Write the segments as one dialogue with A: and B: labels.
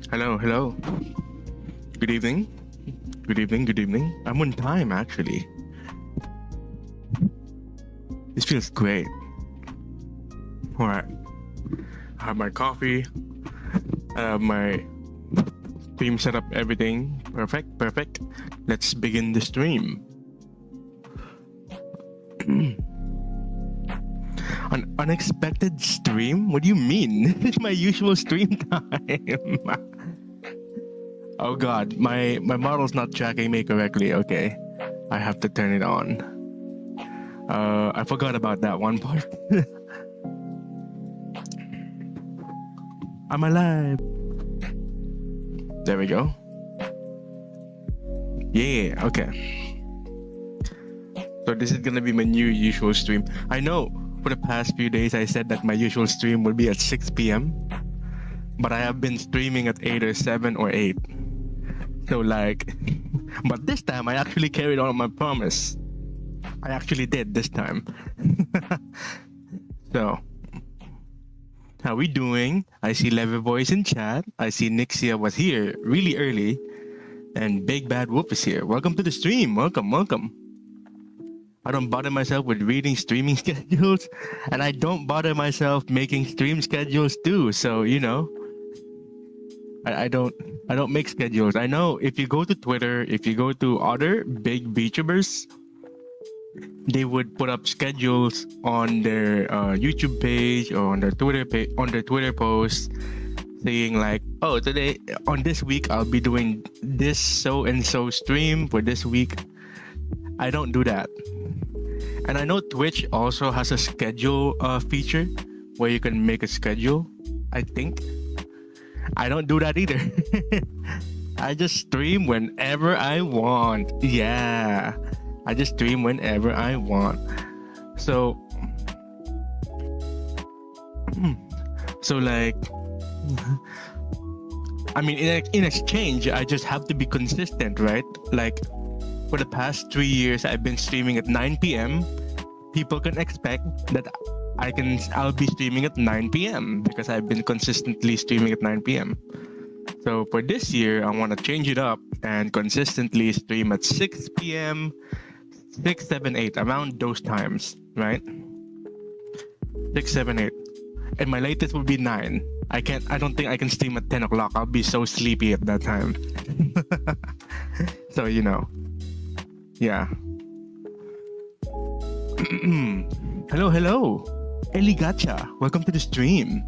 A: Hello, hello. Good evening. Good evening, good evening. I'm on time actually. This feels great. Alright. I have my coffee. I have my stream set up, everything. Perfect, perfect. Let's begin the stream. An unexpected stream? What do you mean? This is my usual stream time. Oh god, my model's not tracking me correctly. Okay, I have to turn it on. I forgot about that one part. I'm alive. There we go. Yeah, okay. So this is gonna be my new usual stream. I know for the past few days I said that my usual stream would be at 6 p.m. But I have been streaming at 8 or 7 or 8. So like, but this time I actually carried on my promise. I actually did this time. So, how we doing? I see Lever Boys in chat. I see Nixia was here really early. And Big Bad Wolf is here. Welcome to the stream. Welcome, welcome. I don't bother myself with reading streaming schedules. And I don't bother myself making stream schedules too. So, you know. I don't make schedules. I know if you go to Twitter, if you go to other big VTubers, they would put up schedules on their YouTube page or on their Twitter posts, saying like, "Oh, today on this week I'll be doing this so and so stream for this week." I don't do that, and I know Twitch also has a schedule feature where you can make a schedule. I think. I don't do that either. I just stream whenever I want. Yeah. I just stream whenever I want. So like, I mean, in exchange, I just have to be consistent, right? Like, for the past 3 years, I've been streaming at 9 p.m. People can expect that I'll be streaming at 9 p.m. because I've been consistently streaming at 9 p.m. So for this year, I want to change it up and consistently stream at 6 p.m., 6, 7, 8, around those times, right? 6, 7, 8. And my latest would be 9. I don't think I can stream at 10 o'clock. I'll be so sleepy at that time. So, you know. Yeah. Hello, hello. Eli Gacha, welcome to the stream.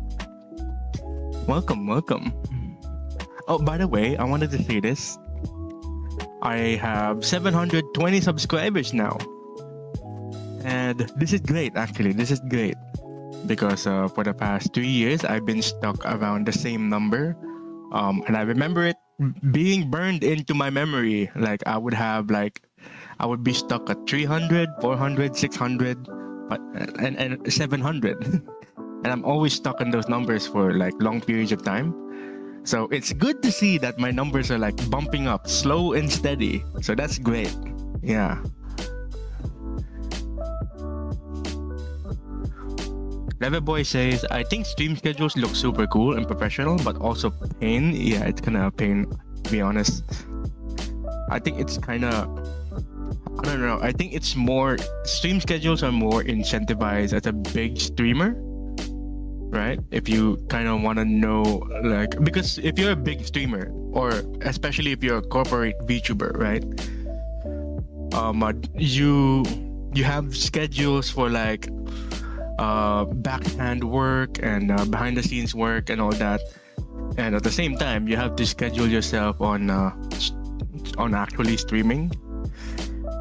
A: Welcome, welcome. Oh, by the way, I wanted to say this. I have 720 subscribers now. And this is great, actually. This is great. Because for the past 3 years, I've been stuck around the same number. And I remember it being burned into my memory. Like, I would be stuck at 300, 400, 600. And 700. And I'm always stuck on those numbers for like long periods of time. So it's good to see that my numbers are like bumping up, slow and steady. So that's great. Yeah. Leverboy says, I think stream schedules look super cool and professional, but also pain. Yeah, it's kind of a pain, to be honest. I think it's kind of... I don't know. I think it's more stream schedules are more incentivized as a big streamer, right? If you kind of want to know, like, because if you're a big streamer, or especially if you're a corporate VTuber, right? You have schedules for like backhand work and behind the scenes work and all that, and at the same time you have to schedule yourself on actually streaming.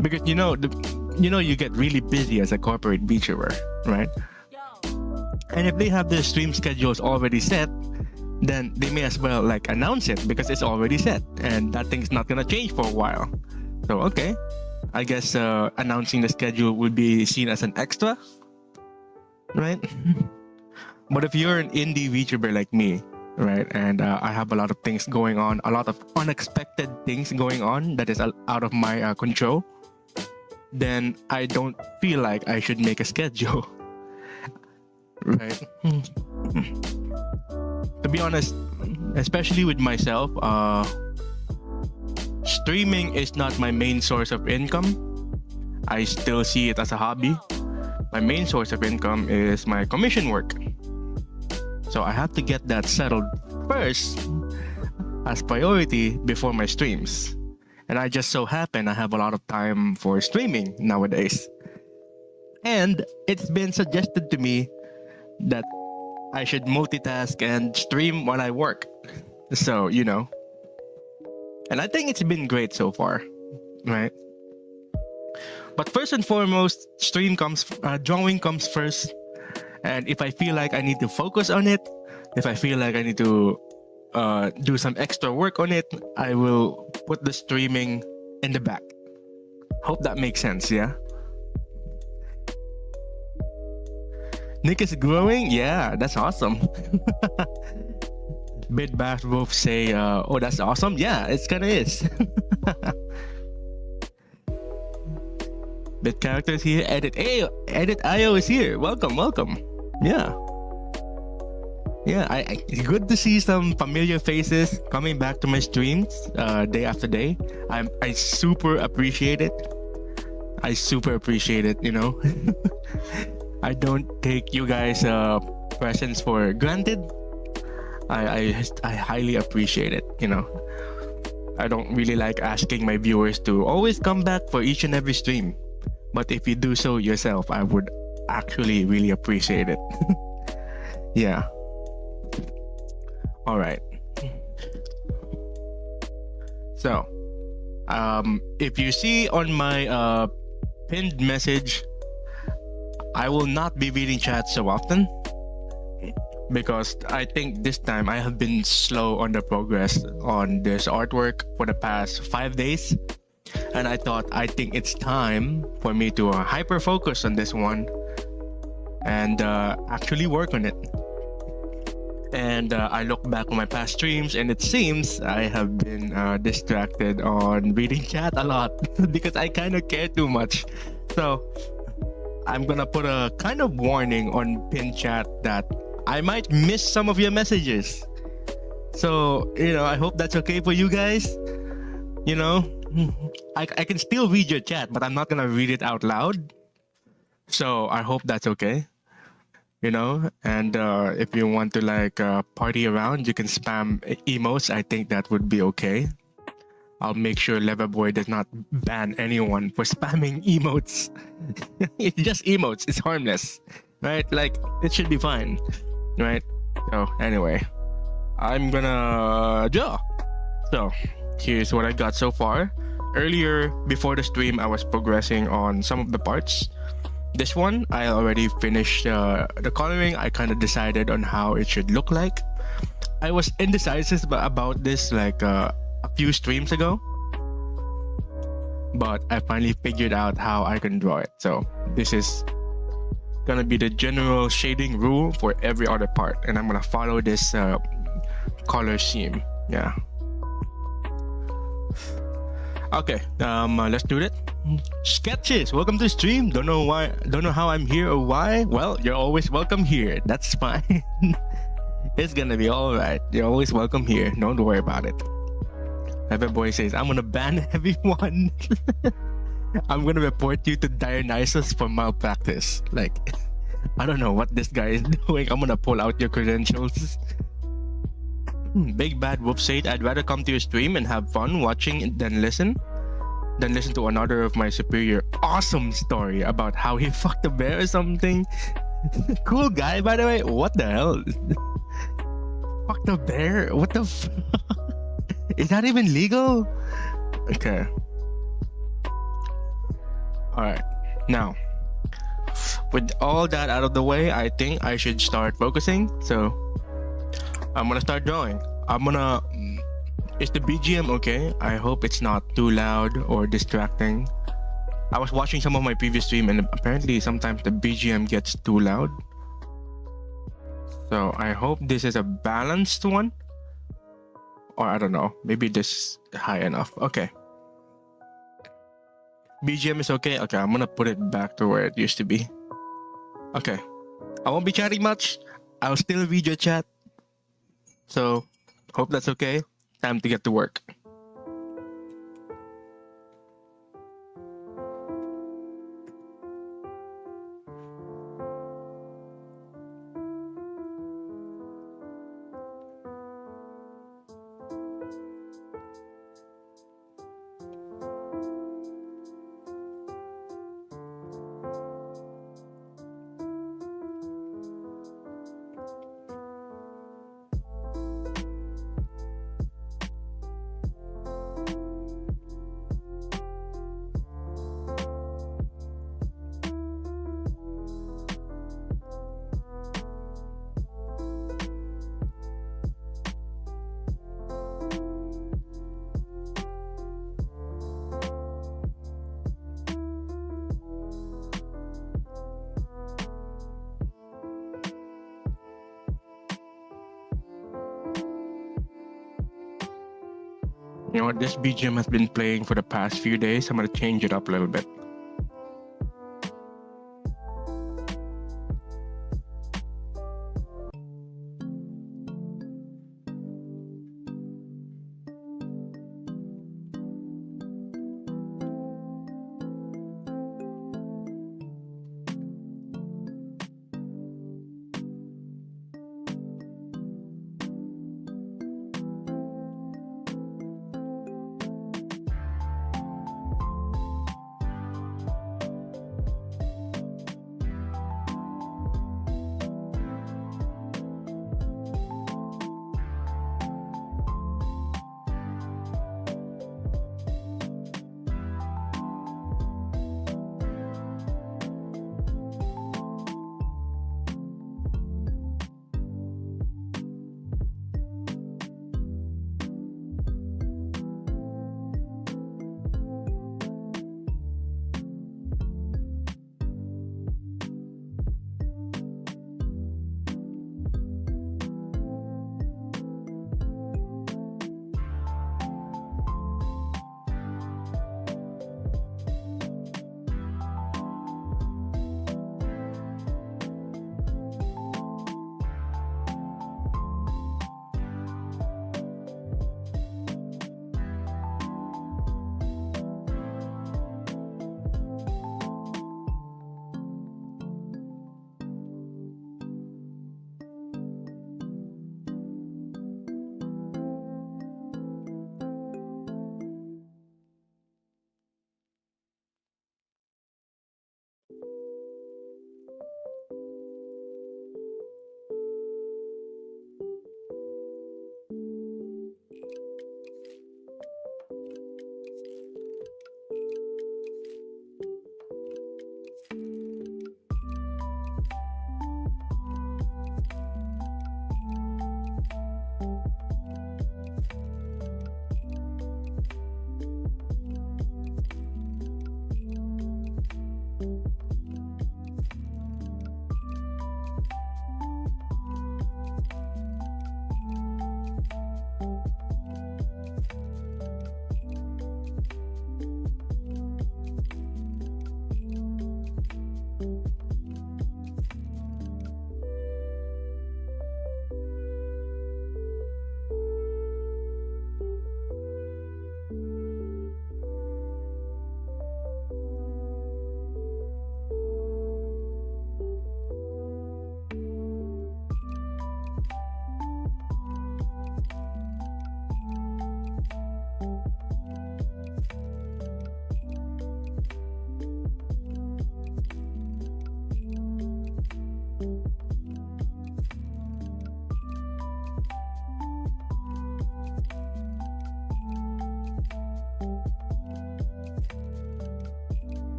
A: Because you get really busy as a corporate VTuber, right? And if they have their stream schedules already set, then they may as well like announce it because it's already set, and that thing's not gonna change for a while. So okay, I guess announcing the schedule would be seen as an extra, right? But if you're an indie VTuber like me, right, and I have a lot of things going on, a lot of unexpected things going on that is out of my control, then I don't feel like I should make a schedule. Right? To be honest, especially with myself, streaming is not my main source of income. I still see it as a hobby. My main source of income is my commission work. So I have to get that settled first as priority before my streams. And I just so happen I have a lot of time for streaming nowadays. And it's been suggested to me that I should multitask and stream while I work. So, you know. And I think it's been great so far, right? But first and foremost, drawing comes first. And if I feel like I need to focus on it, if I feel like I need to do some extra work on it, I will put the streaming in the back. Hope that makes sense, yeah? Nick is growing? Yeah, that's awesome. Bid Bath Wolf say, oh, that's awesome. Yeah, it kind of is. Bit characters here. Edit IO is here. Welcome. Yeah. It's good to see some familiar faces coming back to my streams day after day. I super appreciate it. You know. I don't take you guys' presence for granted. I highly appreciate it. You know. I don't really like asking my viewers to always come back for each and every stream. But if you do so yourself, I would actually really appreciate it. Yeah. All right. So, if you see on my pinned message, I will not be reading chat so often because I think this time I have been slow on the progress on this artwork for the past 5 days. And I think it's time for me to hyper focus on this one and actually work on it. And I look back on my past streams and it seems I have been distracted on reading chat a lot because I kind of care too much. So I'm gonna put a kind of warning on pin chat that I might miss some of your messages. So, you know, I hope that's okay for you guys. You know, I can still read your chat, but I'm not gonna read it out loud. So I hope that's okay. You know, and if you want to like party around, you can spam emotes. I think that would be okay. I'll make sure Leverboy does not ban anyone for spamming emotes. It's just emotes. It's harmless, right? Like it should be fine, right? So anyway, I'm gonna draw. So here's what I got so far. Earlier, before the stream, I was progressing on some of the parts. This one, I already finished the coloring. I kind of decided on how it should look like. I was indecisive about this like a few streams ago. But I finally figured out how I can draw it. So this is gonna be the general shading rule for every other part. And I'm gonna follow this color scheme. Yeah. Okay, let's do it. Sketches, welcome to the stream. Don't know how I'm here or why. Well, you're always welcome here. That's fine. It's gonna be all right. You're always welcome here. Don't worry about it. Everyboy says, I'm gonna ban everyone. I'm gonna report you to Dionysus for malpractice. Like, I don't know what this guy is doing. I'm gonna pull out your credentials. Big Bad Whoop said, I'd rather come to your stream and have fun watching than listen to another of my superior awesome story about how he fucked a bear or something. Cool guy, by the way. What the hell? Fucked a bear? What the Is that even legal? Okay. Alright. Now, with all that out of the way, I think I should start focusing. So, I'm gonna start drawing. Is the BGM okay? I hope it's not too loud or distracting. I was watching some of my previous stream and apparently sometimes the BGM gets too loud. So I hope this is a balanced one. Or I don't know, maybe this is high enough. Okay. BGM is okay? Okay, I'm gonna put it back to where it used to be. Okay. I won't be chatting much. I'll still read your chat. So Hope that's okay. Time to get to work. You know what? This BGM has been playing for the past few days. I'm gonna change it up a little bit.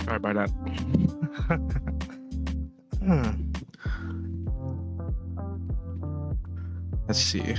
A: Sorry about that. Hmm. Let's see.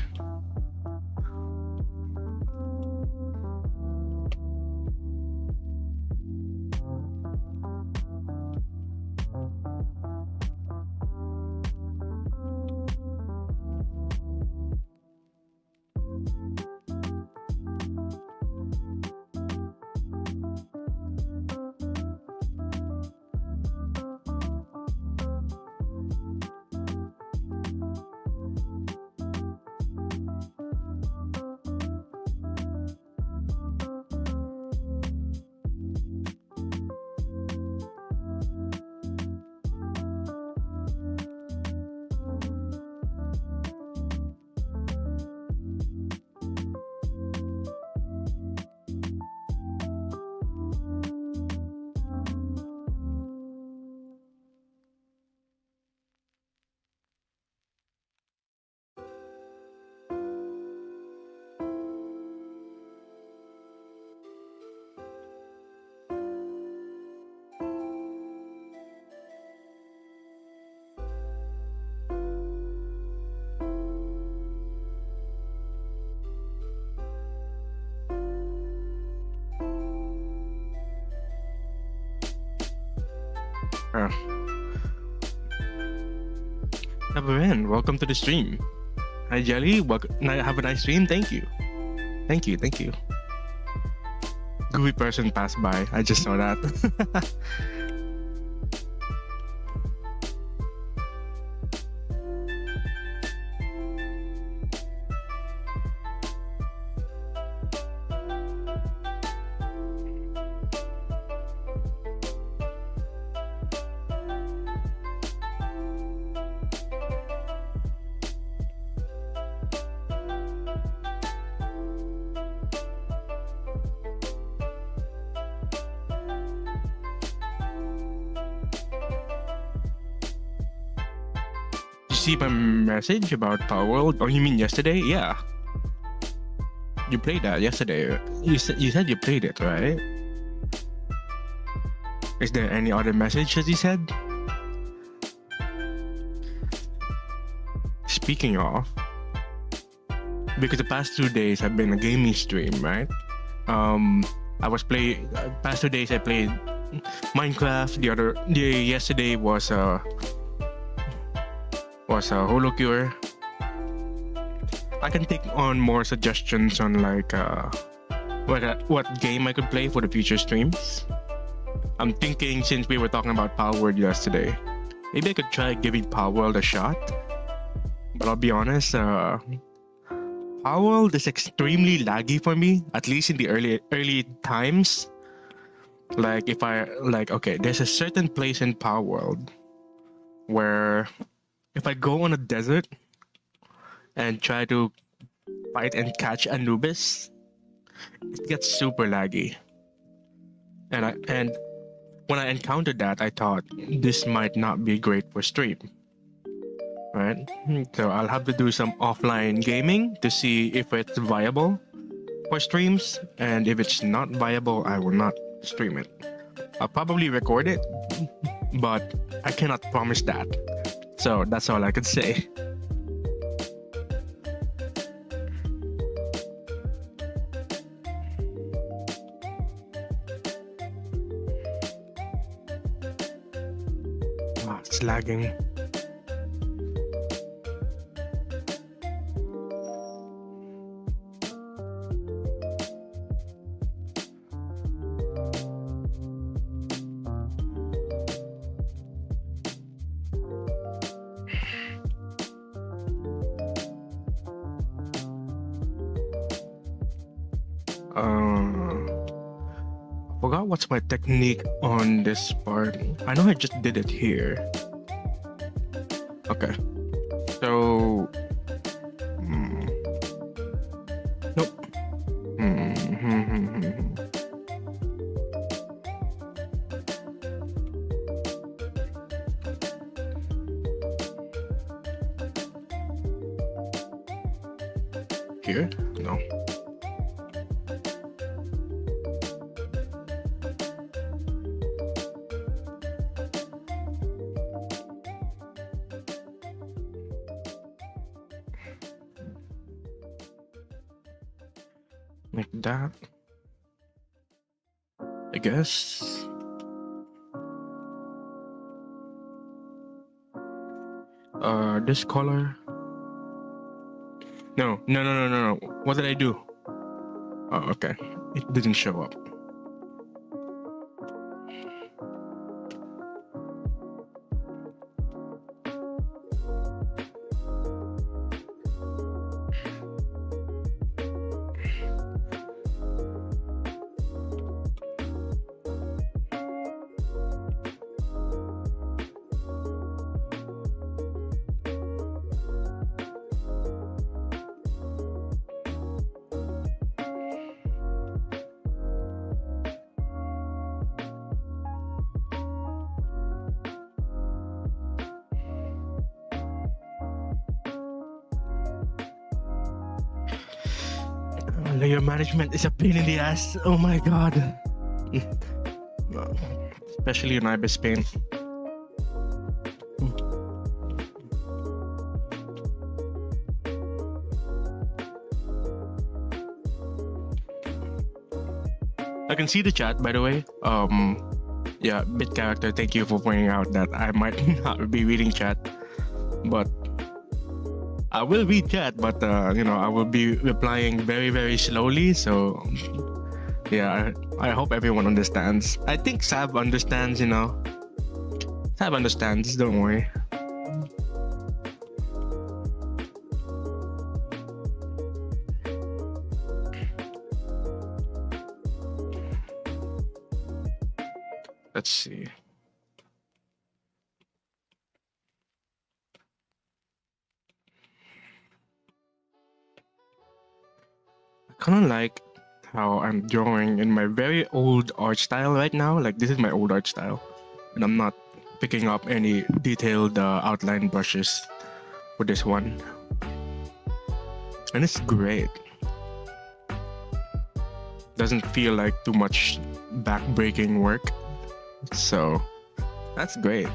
A: Uh, Everyone, welcome to the stream. Hi Jelly, have a nice stream. Thank you. Thank you, thank you. Gooey person passed by. I just saw that. See my message about Power World? Oh, you mean yesterday? Yeah. You played that yesterday. You said you played it, right? Is there any other message that you said? Speaking of, because the past 2 days have been a gaming stream, right? I was playing. Past 2 days I played Minecraft. Yesterday was a holo cure. I can take on more suggestions on like what game I could play for the future streams. I'm thinking, since we were talking about Power World yesterday, maybe I could try giving Power World a shot. But I'll be honest, Power World is extremely laggy for me, at least in the early times. Like okay, there's a certain place in Power World where if I go on a desert and try to fight and catch Anubis, it gets super laggy. And when I encountered that, I thought this might not be great for stream. Right? So I'll have to do some offline gaming to see if it's viable for streams, and if it's not viable, I will not stream it. I'll probably record it, but I cannot promise that. So that's all I could say. Oh, it's lagging. Forgot what's my technique on this part. I know I just did it here. Okay. So... Nope. Here? No. Like that. I guess. This color. No. What did I do? Oh, okay. It didn't show up. Layer management is a pain in the ass. Oh my god. Especially in Ibispaint. I can see the chat, by the way. Yeah, bit character. Thank you for pointing out that I might not be reading chat, but I will read chat. But I will be replying very, very slowly. So yeah, I hope everyone understands. I think Sab understands. Sab understands. Don't worry. Let's see. I kind of like how I'm drawing in my very old art style right now. Like, this is my old art style, and I'm not picking up any detailed outline brushes for this one. And it's great. Doesn't feel like too much back-breaking work. So that's great.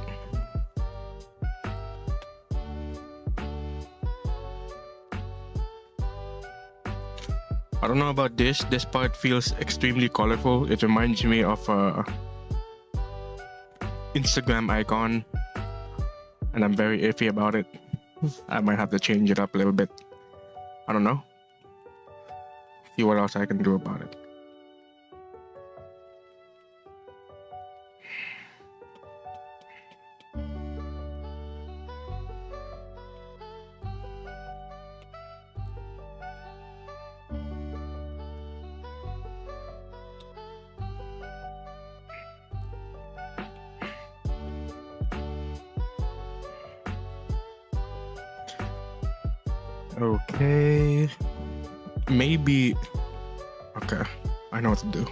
A: I don't know about this. This part feels extremely colorful. It reminds me of a Instagram icon, and I'm very iffy about it. I might have to change it up a little bit. I don't know. See what else I can do about it. Okay. Maybe. Okay. I know what to do.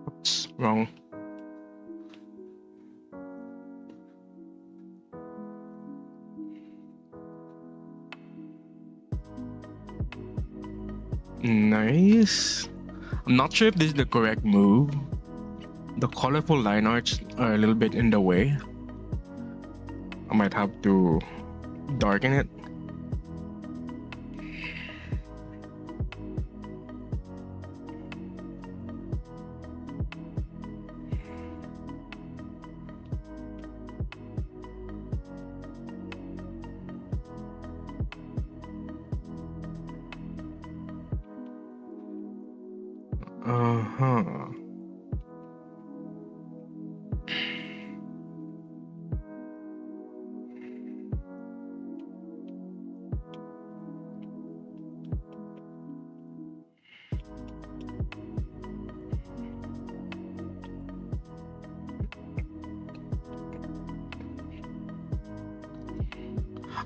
A: Oops, wrong. Nice. I'm not sure if this is the correct move. The colorful line arts are a little bit in the way. I might have to darken it. Uh-huh.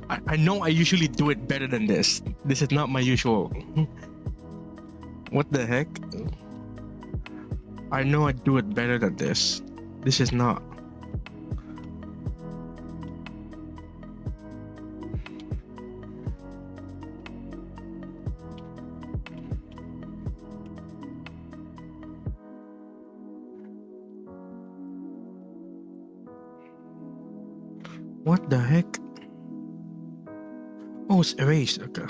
A: I know I usually do it better than this. This is not my usual. What the heck? I know I do it better than this. This is not. What the heck? Oh, it's erased. Okay.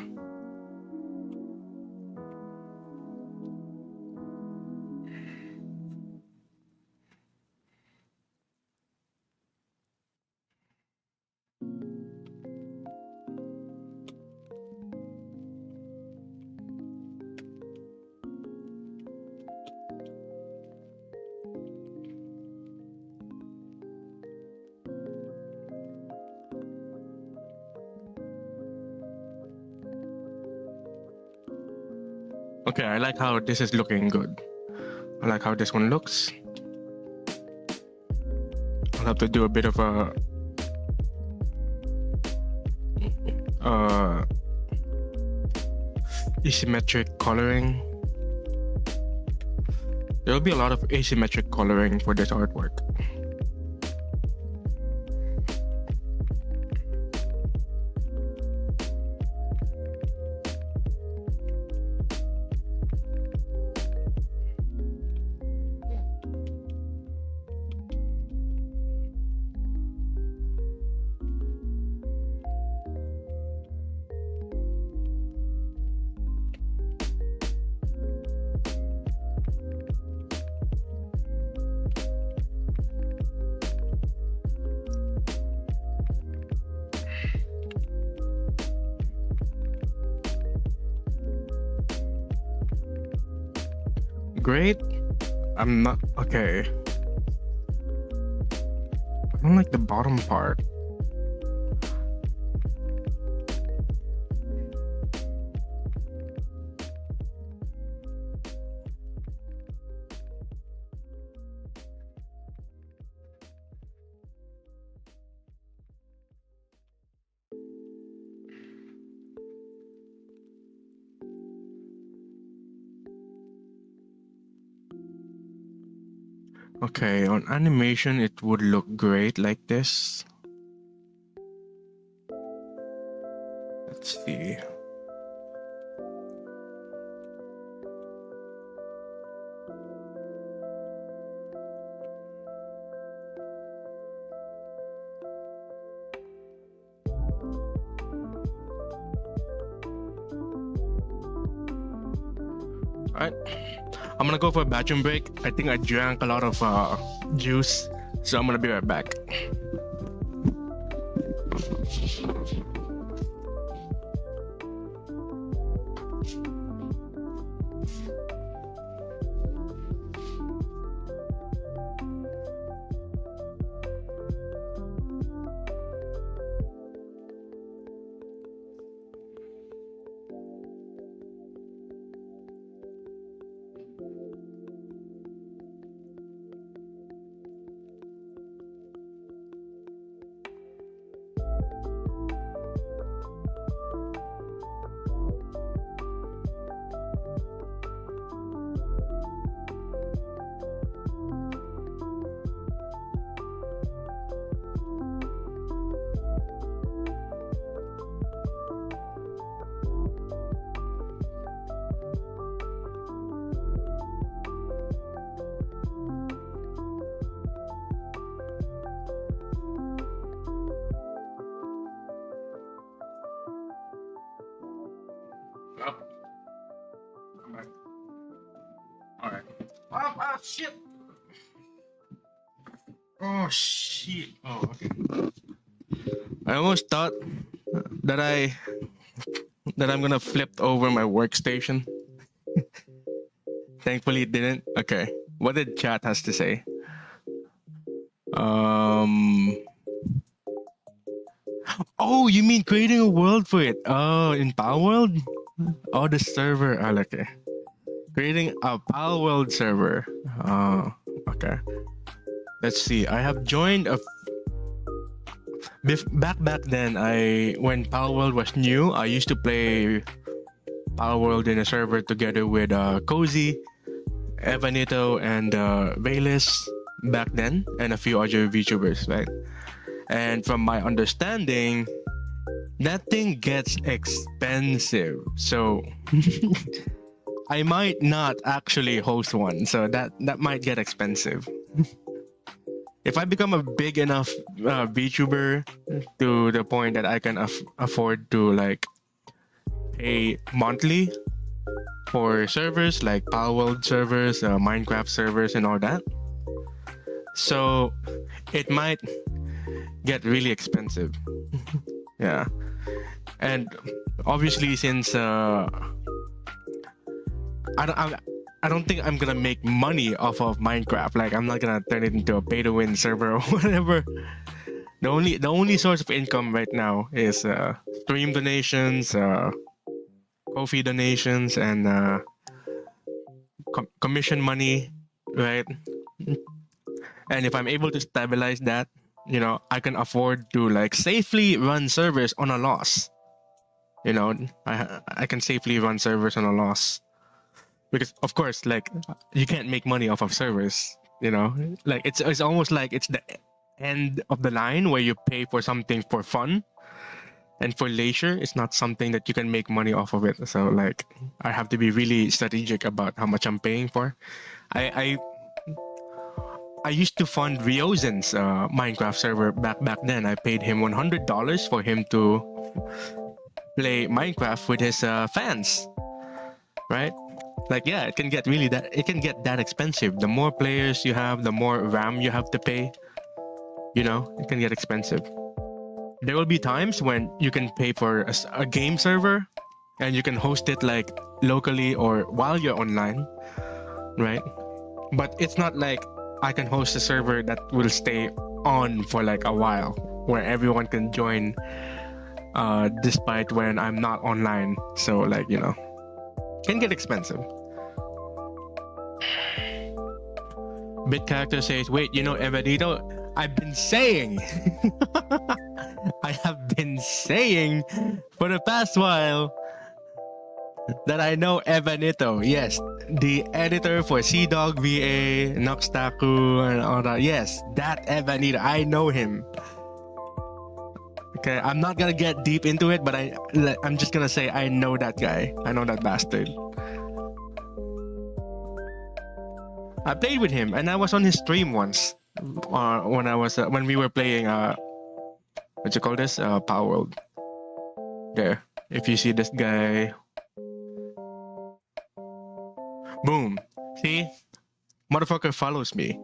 A: Okay, I like how this is looking good. I like how this one looks. I'll have to do a bit of a asymmetric coloring. There will be a lot of asymmetric coloring for this artwork. Great. I'm not okay. I don't like the bottom part. Okay, on animation it would look great like this. Let's see. Alright, I'm gonna go for a bathroom break. I think I drank a lot of juice, so I'm gonna be right back. Alright. Oh, shit! Oh, shit. Oh, okay. I almost thought that I'm gonna flip over my workstation. Thankfully it didn't. Okay. What did chat has to say? Oh, you mean creating a world for it? Oh, in Power World? Oh, the server. Oh, okay. Creating a Power World server. Oh, okay. Let's see. I have joined Back then, when Power World was new, I used to play Power World in a server together with Cozy, Evanito, and Velis back then, and a few other VTubers, right? And from my understanding, that thing gets expensive. So I might not actually host one. So that might get expensive. If I become a big enough VTuber to the point that I can afford to like pay monthly for servers like Power World servers, Minecraft servers, and all that, so it might get really expensive. Yeah, and obviously since I don't think I'm gonna make money off of Minecraft. Like I'm not gonna turn it into a pay to win server or whatever. The only source of income right now is stream donations, Kofi donations, and commission money, right? And if I'm able to stabilize that, you know, I can afford to like safely run servers on a loss. You know, I can safely run servers on a loss. Because of course, like you can't make money off of servers, you know. Like it's almost like it's the end of the line where you pay for something for fun, and for leisure, it's not something that you can make money off of it. So like I have to be really strategic about how much I'm paying for. I used to fund Ryozen's Minecraft server back then. I paid him $100 for him to play Minecraft with his fans, right? Like yeah, it can get that expensive. The more players you have, the more RAM you have to pay. You know, it can get expensive. There will be times when you can pay for a game server and you can host it like locally or while you're online, right? But it's not like I can host a server that will stay on for like a while where everyone can join despite when I'm not online. So like, you know, can get expensive. Bit character says, wait, you know Evadito? I've been saying I have been saying for the past while that I know Evanito. Yes, the editor for Sea Dog VA, Noxtaku, and all that. Yes, that Evanito. I know him. Okay, I'm not gonna get deep into it, but I'm just gonna say I know that guy. I know that bastard. I played with him, and I was on his stream once. When we were playing what you call this? Power World. There. If you see this guy. Boom. See? Motherfucker follows me.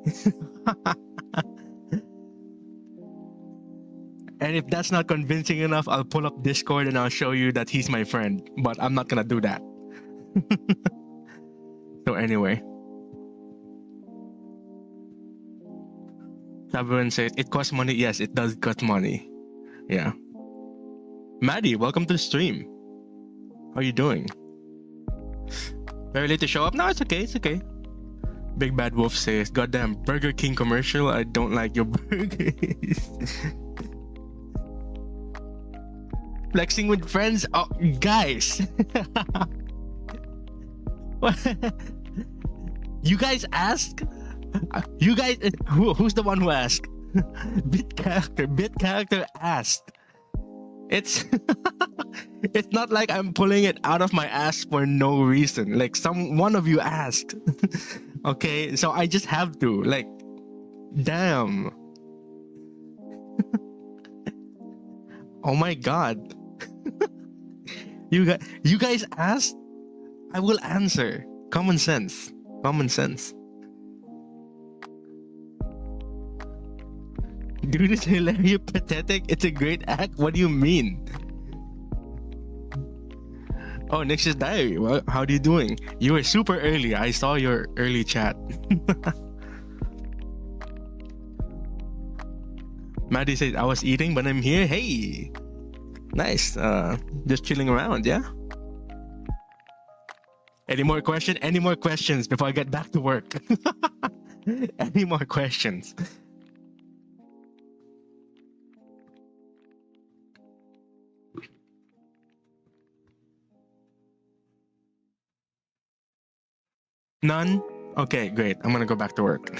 A: And if that's not convincing enough, I'll pull up Discord and I'll show you that he's my friend. But I'm not gonna do that. So anyway. Everyone says it costs money. Yes, it does cost money. Yeah. Maddie, welcome to the stream. How are you doing? Very late to show up? No, it's okay. It's okay. Big Bad Wolf says, goddamn Burger King commercial. I don't like your burgers. Flexing with friends? Oh, guys. You guys asked? You guys, who's the one who asked? Bit character asked. It's it's not like I'm pulling it out of my ass for no reason. Like one of you asked. Okay, so I just have to. Like, damn. Oh my god. You guys asked? I will answer. Common sense. Dude, it's hilarious, pathetic. It's a great act. What do you mean? Oh, Nix's diary. Well, how are you doing? You were super early. I saw your early chat. Maddie said, I was eating, but I'm here. Hey, nice. Just chilling around, yeah? Any more questions before I get back to work? Any more questions? None? Okay, great. I'm gonna go back to work.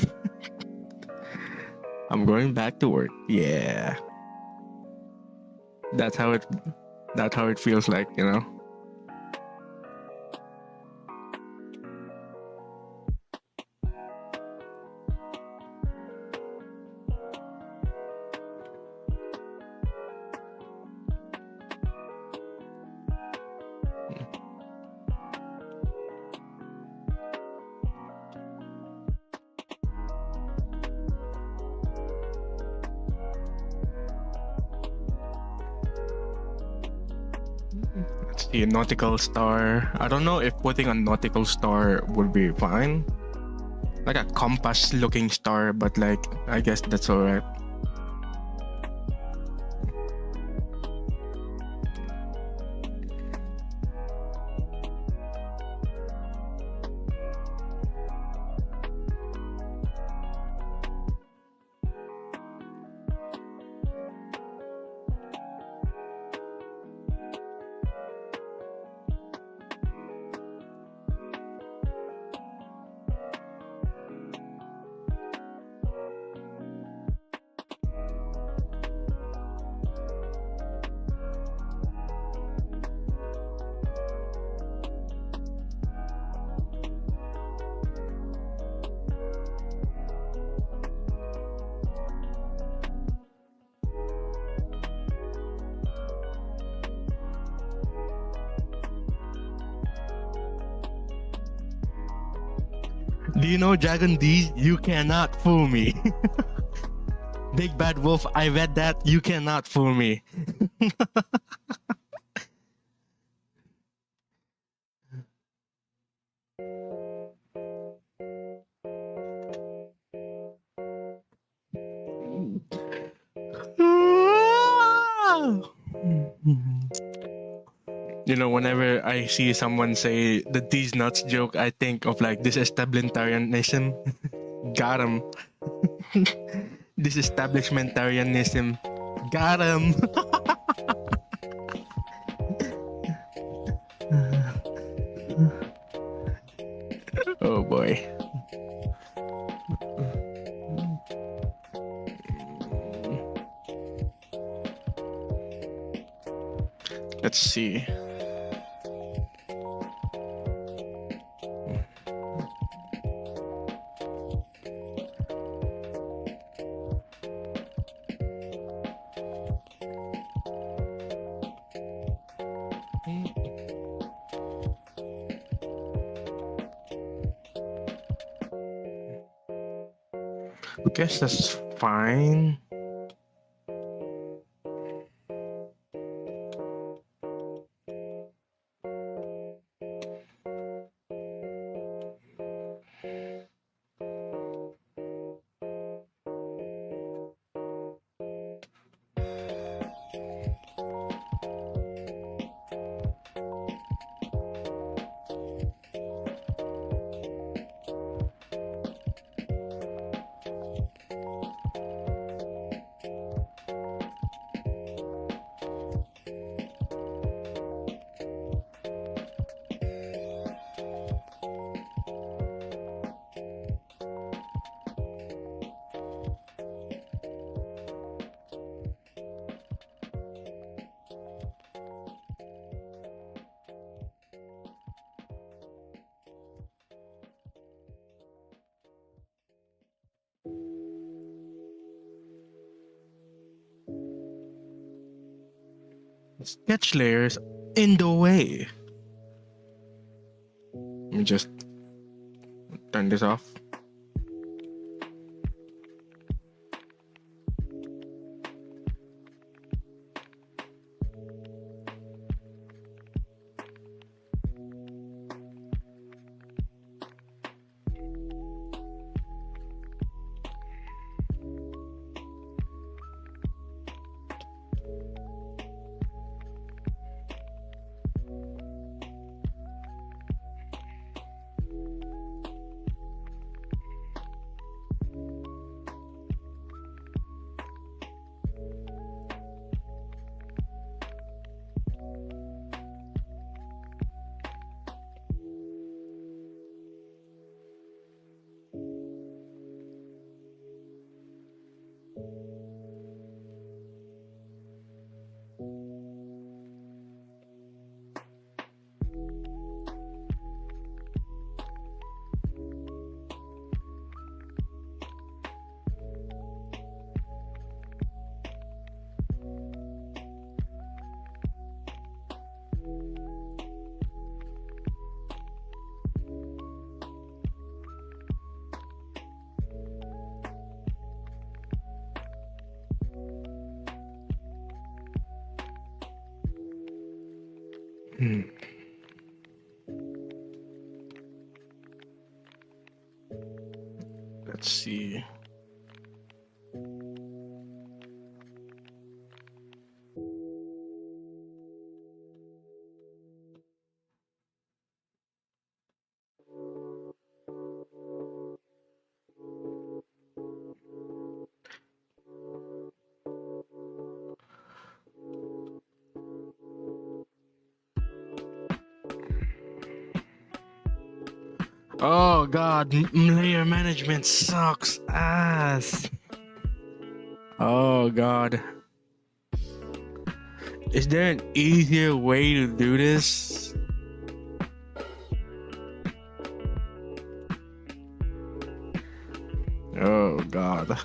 A: I'm going back to work. Yeah. That's how it feels like, you know? Let's see, a nautical star. I don't know if putting a nautical star would be fine. Like a compass looking star, but like I guess that's alright. Do you know Dragon D? You cannot fool me. Big Bad Wolf, I read that. You cannot fool me. You know, whenever I see someone say the These Nuts joke, I think of like this establishmentarianism. Got him. This establishmentarianism. Got him. Oh boy. Let's see. I guess that's fine. Sketch layers in the way. Let me just turn this off. Hmm. Let's see. Oh god, layer management sucks ass. Oh god. Is there an easier way to do this? Oh god.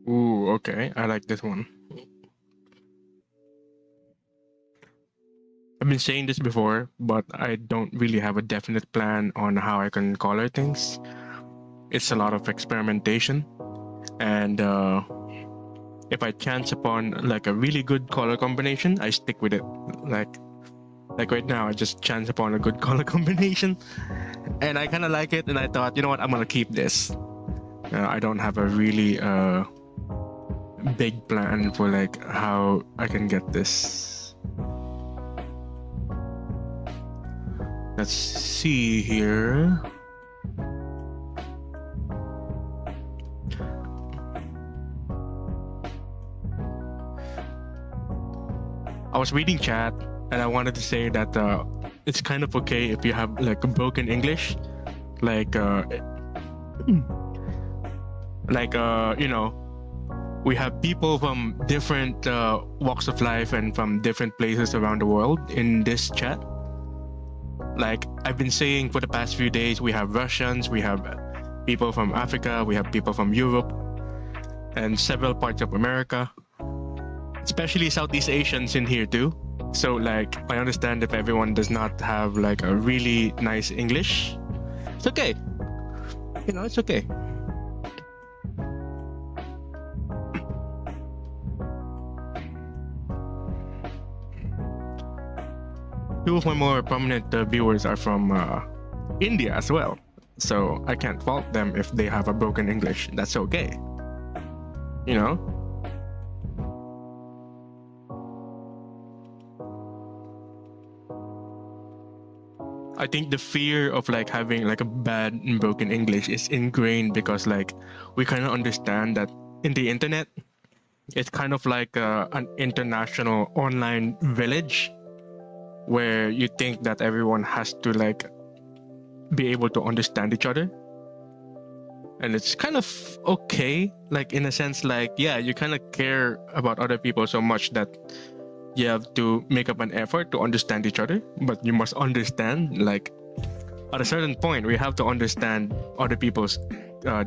A: Ooh, okay. I like this one. I've been saying this before, but I don't really have a definite plan on how I can color things. It's a lot of experimentation, and if I chance upon like a really good color combination, I stick with it. Like right now, I just chance upon a good color combination, and I kind of like it. And I thought, you know what, I'm gonna keep this. I don't have a really big plan for like how I can get this. Let's see here. I was reading chat and I wanted to say that it's kind of okay if you have like broken English, like you know, we have people from different walks of life and from different places around the world in this chat. Like I've been saying for the past few days, we have Russians, we have people from Africa, we have people from Europe, and several parts of America, especially Southeast Asians in here too. So like I understand if everyone does not have like a really nice English. It's okay. You know, it's okay. Two of my more prominent viewers are from India as well. So I can't fault them if they have a broken English. That's okay. You know? I think the fear of like having like a bad and broken English is ingrained because like we kind of understand that in the internet, it's kind of like an international online village where you think that everyone has to like be able to understand each other. And it's kind of okay, like in a sense, like, yeah, you kind of care about other people so much that you have to make up an effort to understand each other. But you must understand, like, at a certain point, we have to understand other people's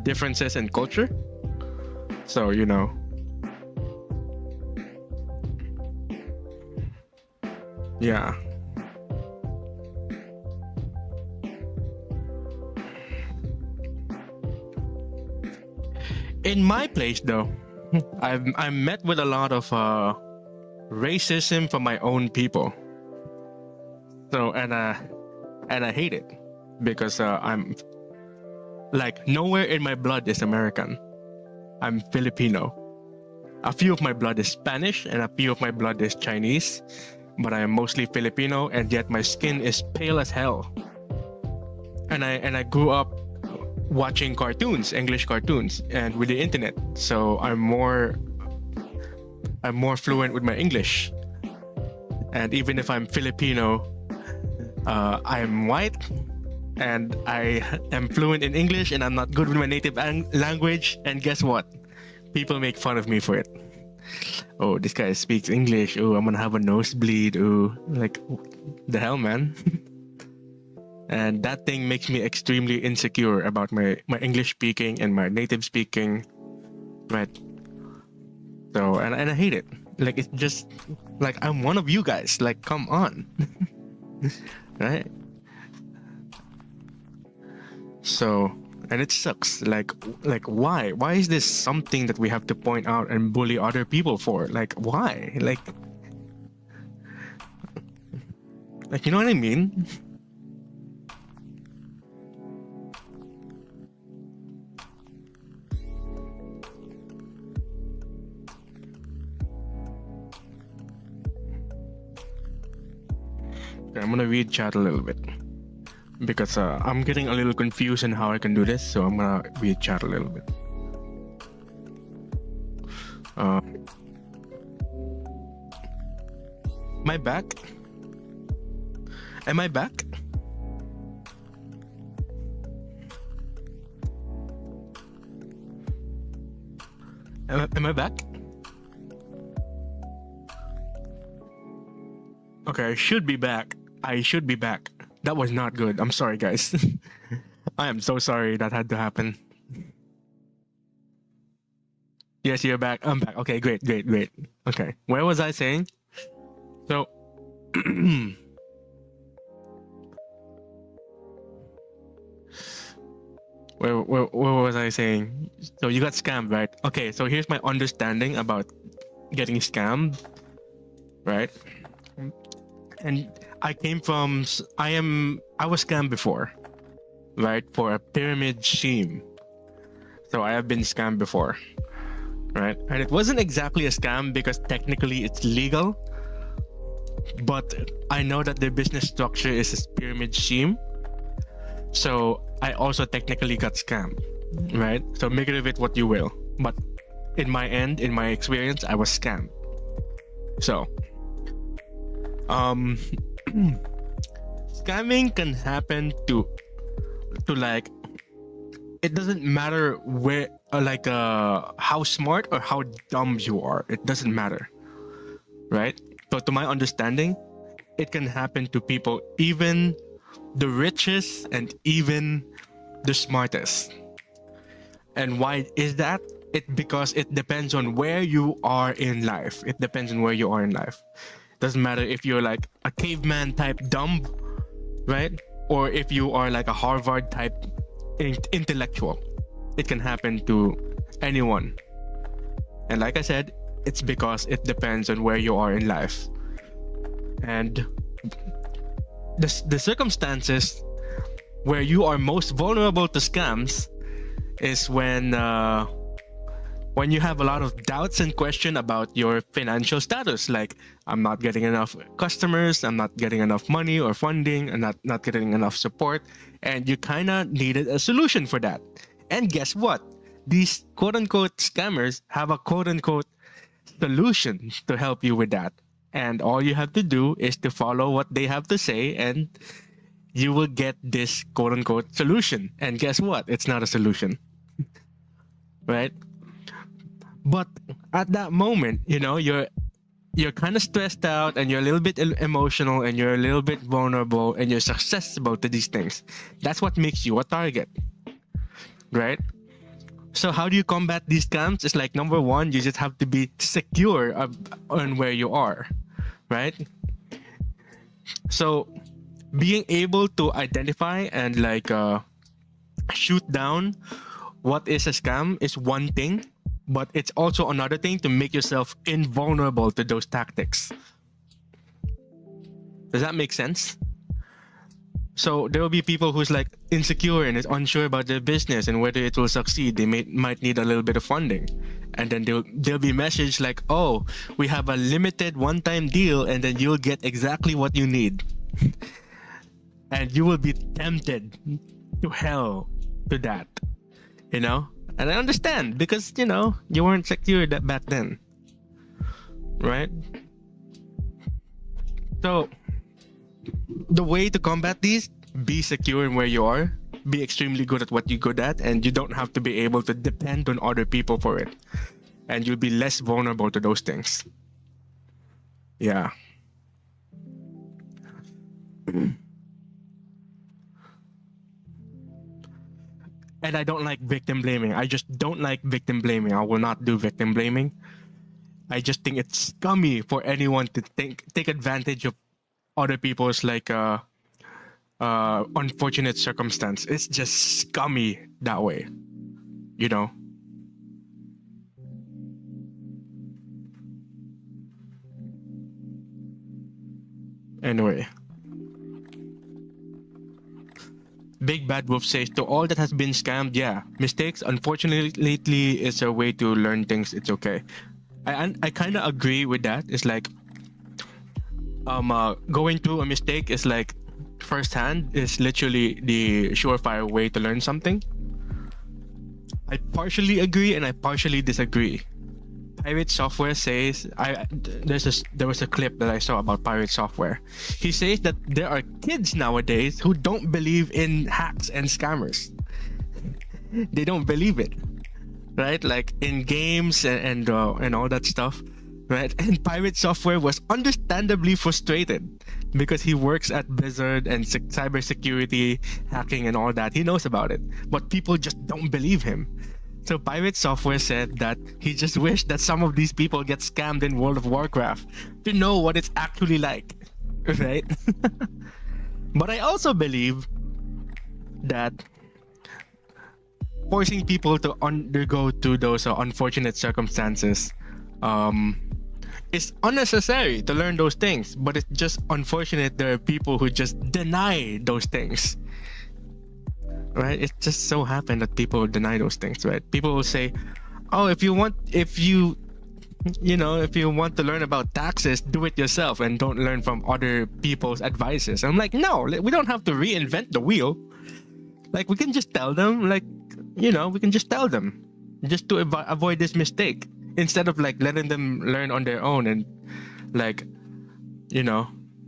A: differences and culture. So, you know. Yeah. In my place, though, I'm met with a lot of racism from my own people. So and I hate it because I'm like nowhere in my blood is American. I'm Filipino. A few of my blood is Spanish and a few of my blood is Chinese, but I am mostly Filipino, and yet my skin is pale as hell. And I grew up watching cartoons, English cartoons, and with the internet, so I'm more fluent with my English. And even if I'm Filipino, I'm white, and I am fluent in English, and I'm not good with my native language. And guess what? People make fun of me for it. Oh, this guy speaks English. Oh, I'm gonna have a nosebleed. Oh, like the hell, man. And that thing makes me extremely insecure about my English speaking and my native speaking, right? So, and I hate it. Like, it's just, like, I'm one of you guys. Like, come on. Right? So, and it sucks. Like, why? Why is this something that we have to point out and bully other people for? Like, why? Like, you know what I mean? Okay, I'm gonna read chat a little bit because I'm getting a little confused in how I can do this, so I'm gonna read chat a little bit. Am I back? Am I back? Am I back? Okay, I should be back. I should be back. That was not good. I'm sorry, guys. I am so sorry that had to happen. Yes, you're back. I'm back. Okay, great. Okay, where was I saying? So, where was I saying? So you got scammed, right? Okay, so here's my understanding about getting scammed, right? And I was scammed before, right? For a pyramid scheme. So I have been scammed before, right? And it wasn't exactly a scam because technically it's legal, but I know that their business structure is a pyramid scheme. So I also technically got scammed, right? So make it of it what you will. But in my experience, I was scammed. So, scamming can happen to like, it doesn't matter where how smart or how dumb you are. It doesn't matter, right? So to my understanding, it can happen to people even the richest, and even the smartest. And why is that? Because it depends on where you are in life. It depends on where you are in life. Doesn't matter if you're like a caveman type dumb, right? Or if you are like a Harvard type intellectual. It can happen to anyone. And like I said, it's because it depends on where you are in life. And the circumstances where you are most vulnerable to scams is when you have a lot of doubts and question about your financial status, like I'm not getting enough customers, I'm not getting enough money or funding, and not getting enough support, and you kind of needed a solution for that. And guess what? These quote-unquote scammers have a quote-unquote solution to help you with that. And all you have to do is to follow what they have to say, and you will get this quote-unquote solution. And guess what? It's not a solution. Right? But at that moment, you're kind of stressed out, and you're a little bit emotional, and you're a little bit vulnerable, and you're susceptible to these things. That's what makes you a target. Right? So how do you combat these scams? It's like, number one, you just have to be secure on where you are, right? So being able to identify and shoot down what is a scam is one thing, but it's also another thing to make yourself invulnerable to those tactics. Does that make sense? So there will be people who's like insecure and is unsure about their business and whether it will succeed. They might need a little bit of funding, and then they'll be messaged like, "Oh, we have a limited one-time deal, and then you'll get exactly what you need," and you will be tempted to hell to that, And I understand because you weren't secure back then, right? So the way to combat these, be secure in where you are, be extremely good at what you're good at, and you don't have to be able to depend on other people for it. And you'll be less vulnerable to those things. Yeah. And I don't like victim blaming. I just don't like victim blaming. I will not do victim blaming. I just think it's scummy for anyone to take advantage of other people's unfortunate circumstance. It's just scummy that way, Anyway. Big Bad Wolf says, to all that has been scammed, yeah, mistakes, unfortunately, is a way to learn things. It's okay. I kind of agree with that. It's like, going through a mistake is like firsthand is literally the surefire way to learn something. I partially agree and I partially disagree. Pirate Software says, there was a clip that I saw about Pirate Software. He says that there are kids nowadays who don't believe in hacks and scammers. They don't believe it, right? Like in games and all that stuff, right? And Pirate Software was understandably frustrated because he works at Blizzard and cybersecurity, hacking and all that. He knows about it, but people just don't believe him. So Pirate Software said that he just wished that some of these people get scammed in World of Warcraft to know what it's actually like, right? But I also believe that forcing people to undergo to those unfortunate circumstances is unnecessary to learn those things, but it's just unfortunate there are people who just deny those things. Right? It just so happened that people deny those things, right? People will say, "Oh, if you want to learn about taxes, do it yourself and don't learn from other people's advices." I'm like, no, we don't have to reinvent the wheel. Like, we can just tell them, we can just tell them just to avoid this mistake instead of letting them learn on their own and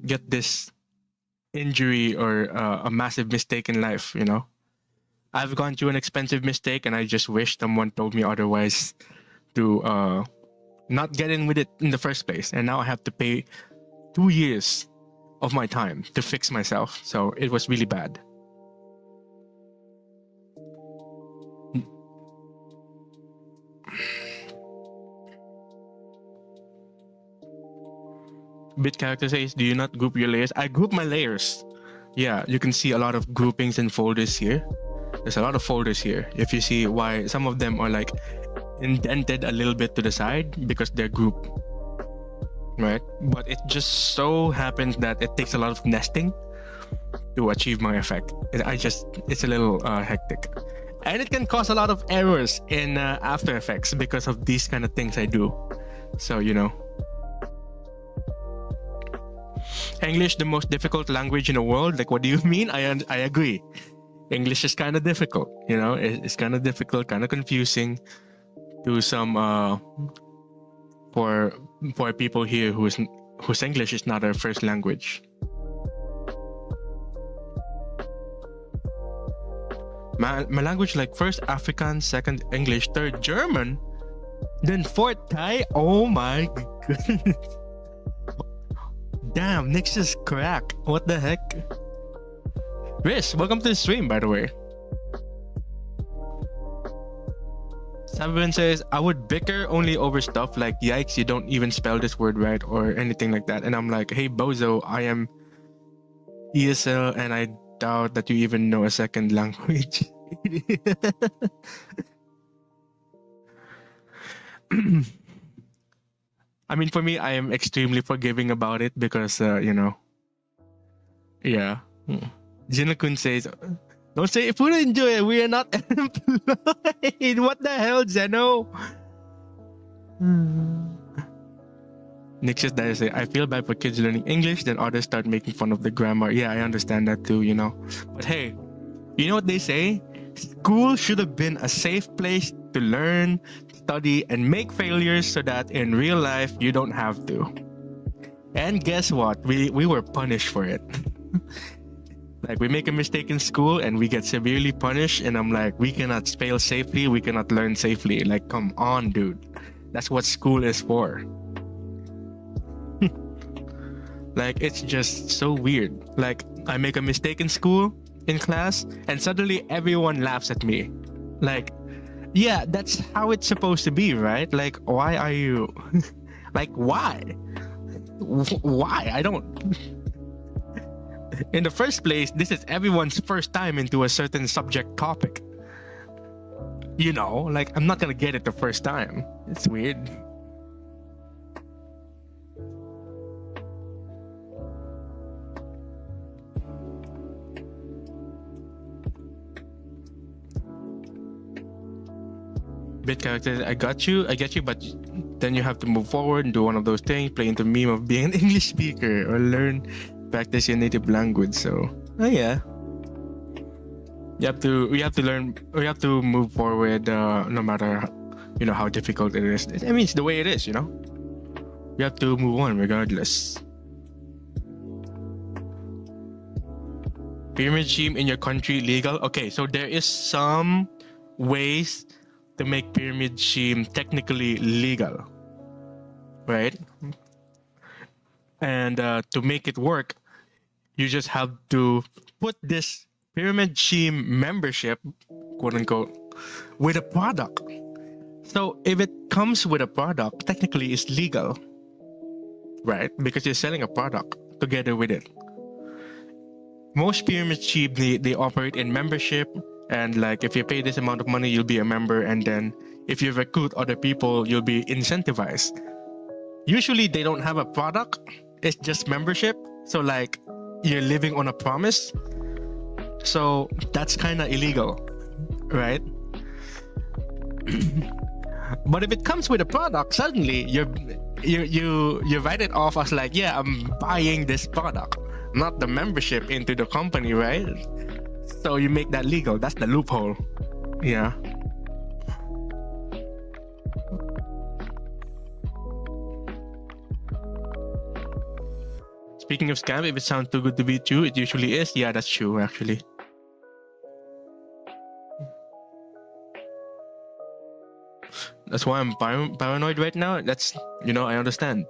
A: get this injury or a massive mistake in life, I've gone through an expensive mistake and I just wish someone told me otherwise to not get in with it in the first place. And now I have to pay 2 years of my time to fix myself. So it was really bad. Bit character says, do you not group your layers? I group my layers. Yeah, you can see a lot of groupings and folders here. There's a lot of folders here. If you see why some of them are like indented a little bit to the side because they're grouped, right? But it just so happens that it takes a lot of nesting to achieve my effect. It's a little hectic. And it can cause a lot of errors in After Effects because of these kind of things I do. So, you know. English, the most difficult language in the world? Like, what do you mean? I agree. English is kind of difficult, you know. It's kind of difficult, kind of confusing to some for people here whose English is not their first language. My language, like first Afrikaans, second English, third German, then fourth Thai. Oh my goodness. Damn, Nick's just crack. What the heck? Riz, welcome to the stream, by the way. Sabian says, I would bicker only over stuff like, yikes, you don't even spell this word right, or anything like that. And I'm like, hey, bozo, I am ESL and I doubt that you even know a second language. I mean, for me, I am extremely forgiving about it because, you know, yeah. Jinakun says, don't say if we don't enjoy it, we are not employed. What the hell, Zeno? Nick says that I feel bad for kids learning English, then others start making fun of the grammar. Yeah, I understand that too, you know. But hey, you know what they say? School should have been a safe place to learn, study, and make failures so that in real life you don't have to. And guess what? We were punished for it. Like, we make a mistake in school and we get severely punished, and I'm like, we cannot fail safely, we cannot learn safely. Like, come on, dude. That's what school is for. Like, it's just so weird. Like, I make a mistake in school, in class, and suddenly everyone laughs at me. Like, yeah, that's how it's supposed to be, right? Like, why are you... like, why? Why? I don't... In the first place, this is everyone's first time into a certain subject topic. You know, like, I'm not gonna get it the first time. It's weird. Bit characters, I get you, but then you have to move forward and do one of those things, play into meme of being an English speaker or practice your native language. So, oh yeah, we have to learn, we have to move forward, no matter, you know, how difficult it is. I mean, it's the way it is, you know. We have to move on regardless. Pyramid scheme in your country legal? Okay, so there is some ways to make pyramid scheme technically legal, right? And to make it work, you just have to put this pyramid scheme membership, quote unquote, with a product. So if it comes with a product, technically it's legal, right? Because you're selling a product together with it. Most pyramid scheme, they operate in membership. And like, if you pay this amount of money, you'll be a member. And then if you recruit other people, you'll be incentivized. Usually they don't have a product. It's just membership. So like, you're living on a promise. So that's kind of illegal, right? But if it comes with a product, suddenly you write it off as like, yeah, I'm buying this product, not the membership into the company, right? So you make that legal. That's the loophole. Yeah. Speaking of scam, if it sounds too good to be true, it usually is. Yeah, that's true, actually. That's why I'm paranoid right now. That's, you know, I understand.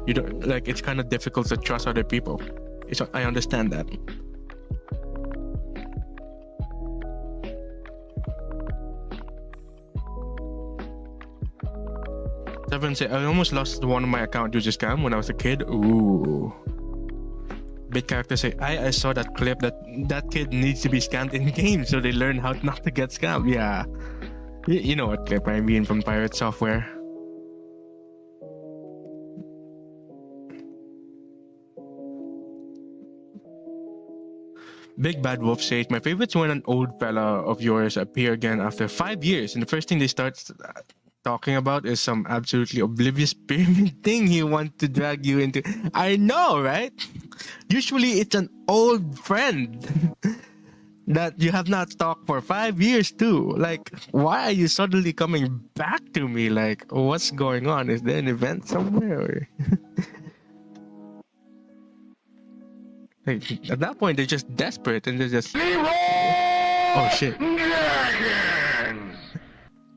A: You don't, like, it's kind of difficult to trust other people I understand that. Seven say I almost lost one of my account due to scam when I was a kid. Ooh. Big character say I saw that clip that kid needs to be scammed in game so they learn how not to get scammed. Yeah. You know what clip I mean from Pirate Software. Big Bad Wolf says, my favorite's when an old fella of yours appear again after 5 years, and the first thing they start talking about is some absolutely oblivious pyramid thing he wants to drag you into. I know, right? Usually it's an old friend that you have not talked for 5 years too. Like, why are you suddenly coming back to me? Like, what's going on? Is there an event somewhere? Like, at that point, they're just desperate and they're just. Oh shit!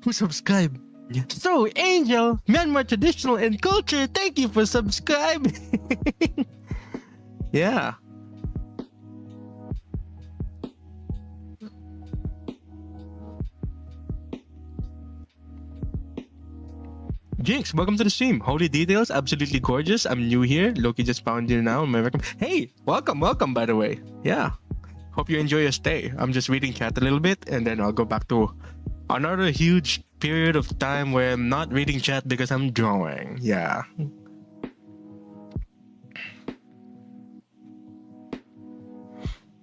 A: Who subscribed? So, Angel, Myanmar traditional and culture. Thank you for subscribing. Yeah. Jinx, welcome to the stream. Holy details, absolutely gorgeous. I'm new here. Loki just found you now. Hey, welcome, by the way. Yeah. Hope you enjoy your stay. I'm just reading chat a little bit and then I'll go back to another huge period of time where I'm not reading chat because I'm drawing. Yeah.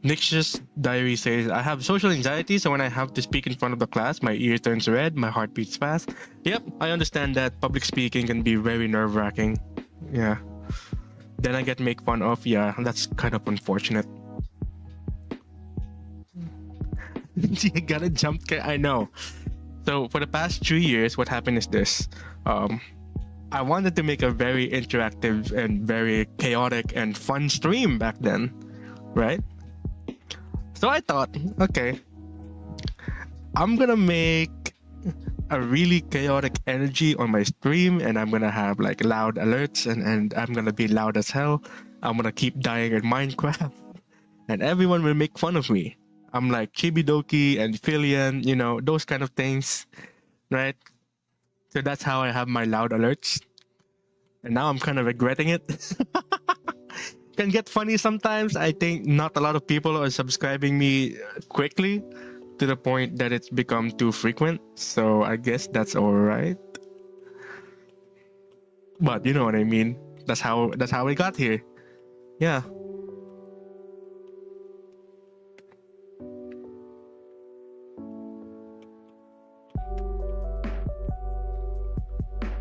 A: Nix's diary says, I have social anxiety, so when I have to speak in front of the class, my ear turns red, my heart beats fast. Yep, I understand that public speaking can be very nerve-wracking. Yeah. Then I get make fun of. Yeah, that's kind of unfortunate. You got a jump scare? I know. So for the past 3 years, what happened is this. I wanted to make a very interactive and very chaotic and fun stream back then, right? So I thought, okay, I'm gonna make a really chaotic energy on my stream and I'm gonna have like loud alerts and I'm gonna be loud as hell. I'm gonna keep dying in Minecraft and everyone will make fun of me. I'm like Chibidoki and Filian, you know, those kind of things, right? So that's how I have my loud alerts. And now I'm kind of regretting it. Can get funny sometimes. I think not a lot of people are subscribing me quickly to the point that it's become too frequent. So I guess that's all right. But you know what I mean. That's how we got here. Yeah.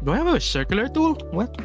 A: Do I have a circular tool? What?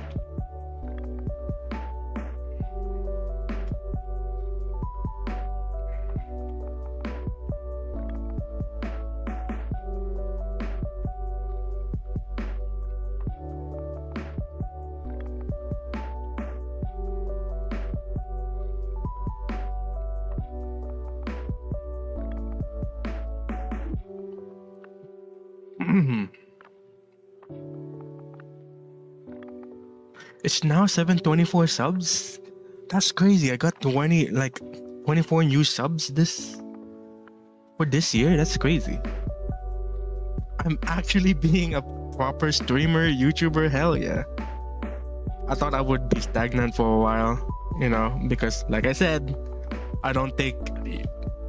A: It's now 724 subs. That's crazy. I got 24 new subs for this year. That's crazy. I'm actually being a proper streamer, YouTuber. Hell yeah. I thought I would be stagnant for a while, you know, because like I said, I don't take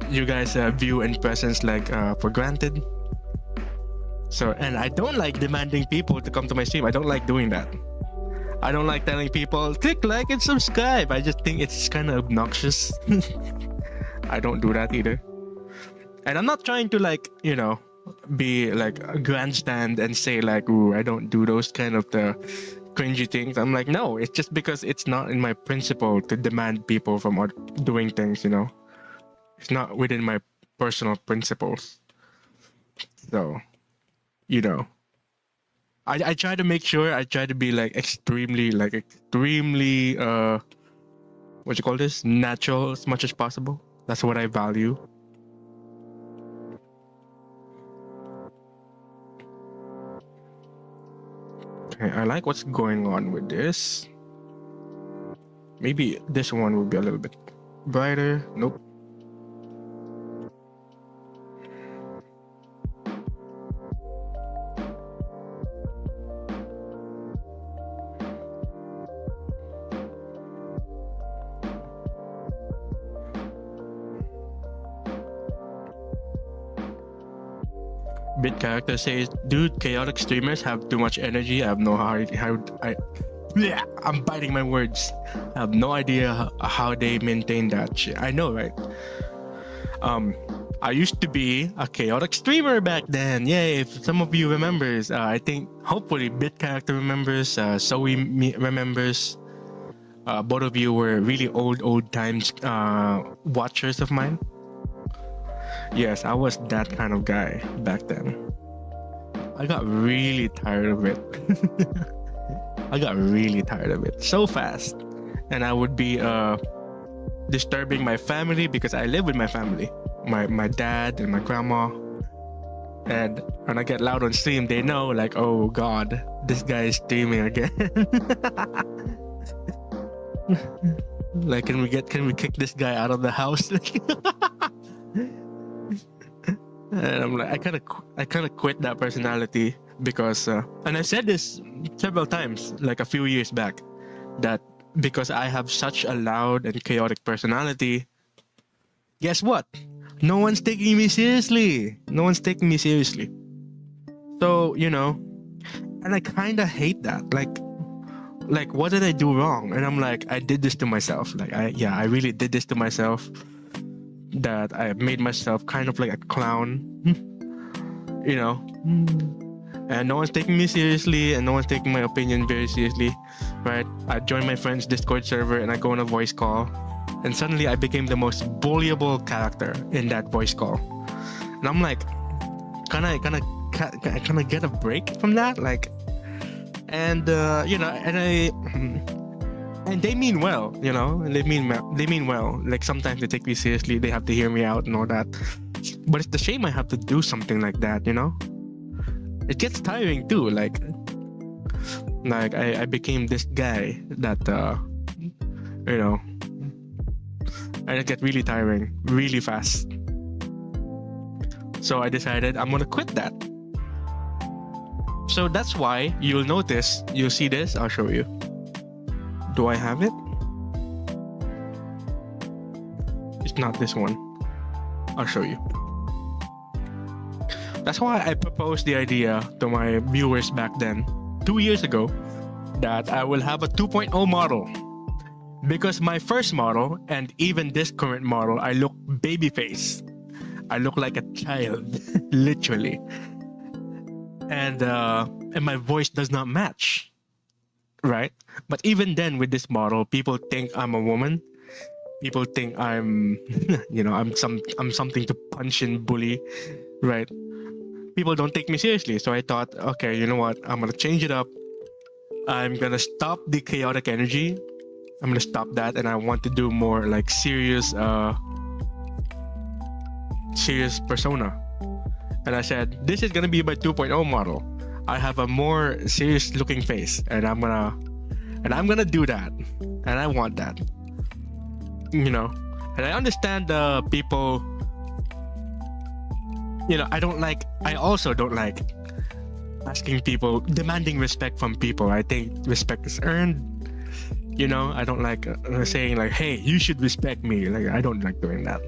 A: you guys' view and presence for granted. So, and I don't like demanding people to come to my stream. I don't like doing that. I don't like telling people, click like and subscribe. I just think it's kind of obnoxious. I don't do that either. And I'm not trying to be like a grandstand and say ooh, I don't do those kind of the cringy things. I'm like, no, it's just because it's not in my principle to demand people from doing things, you know. It's not within my personal principles. So, you know. I try to make sure I try to be extremely what you call this, natural as much as possible. That's what I value. Okay, I like what's going on with this. Maybe this one would be a little bit brighter. Nope. Bit character says, "Dude, chaotic streamers have too much energy. I have no how I yeah, I'm biting my words. I have no idea how they maintain that shit. I know, right? I used to be a chaotic streamer back then. Yay! If some of you remembers, I think hopefully Bit character remembers. Remembers. Both of you were really old times watchers of mine. Yes, I was that kind of guy back then. I got really tired of it. I got really tired of it so fast. And I would be disturbing my family because I live with my family. My dad and my grandma. And when I get loud on stream, they know like, oh God, this guy is streaming again. Like, can we kick this guy out of the house? And I'm like, I kind of quit that personality because, and I said this several times, like a few years back, that because I have such a loud and chaotic personality, guess what? No one's taking me seriously. No one's taking me seriously. So, you know, and I kind of hate that. Like, what did I do wrong? And I'm like, I did this to myself. Like, I really did this to myself. That I made myself kind of like a clown, you know, and no one's taking me seriously and no one's taking my opinion very seriously, right? I joined my friend's Discord server and I go on a voice call, and suddenly I became the most bullyable character in that voice call. And I'm like, can I get a break from that? Like, and you know, and they mean well, you know, and they mean well. Like sometimes they take me seriously, they have to hear me out and all that. But it's the shame I have to do something like that, you know. It gets tiring too. Like I became this guy that you know, and it get really tiring really fast. So I decided I'm gonna quit that. So that's why you'll notice, you'll see this. I'll show you. Do I have it? It's not this one. I'll show you. That's why I proposed the idea to my viewers back then, 2 years ago, that I will have a 2.0 model. Because my first model, and even this current model, I look babyface. I look like a child, literally. And my voice does not match. Right? But even then with this model, people think I'm a woman. People think I'm you know, I'm something to punch and bully, right? People don't take me seriously. So I thought, okay, you know what? I'm gonna change it up. I'm gonna stop the chaotic energy. I'm gonna stop that, and I want to do more like serious persona. And I said, this is gonna be my 2.0 model. I have a more serious looking face, and I'm gonna do that, and I want that, you know. And I understand people, you know. I also don't like asking people, demanding respect from people. I think respect is earned, you know. I don't like saying like, hey, you should respect me. Like, I don't like doing that.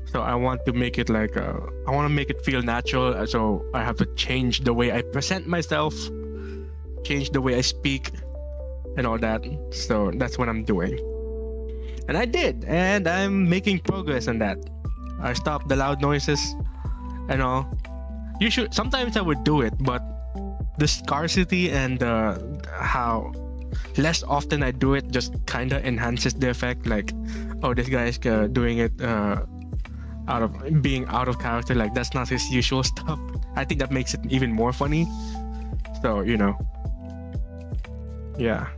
A: So I want to make it like I want to make it feel natural. So I have to change the way I present myself, change the way I speak, and all that. So that's what I'm doing. And I did, and I'm making progress on that. I stopped the loud noises and all. Sometimes I would do it, but the scarcity and how less often I do it just kind of enhances the effect. Like, oh, this guy is doing it being out of character, like that's not his usual stuff. I think that makes it even more funny. So, you know, yeah.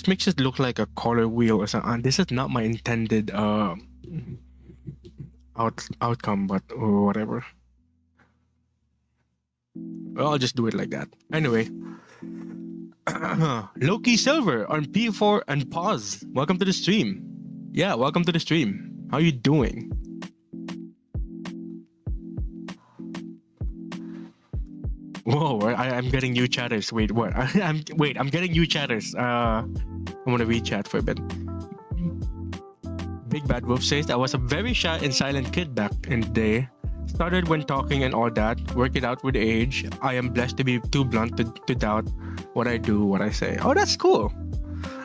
A: This makes it look like a color wheel or something. This is not my intended outcome, but or whatever. Well, I'll just do it like that. Anyway, Loki Silver on P4 and pause. Welcome to the stream. Yeah, welcome to the stream. How you doing? Whoa, I'm getting new chatters. Wait, what? I'm getting new chatters. I'm gonna read chat for a bit. Big Bad Wolf says, I was a very shy and silent kid back in the day. Started when talking and all that. Work it out with age. I am blessed to be too blunt to doubt what I do, what I say. Oh, that's cool.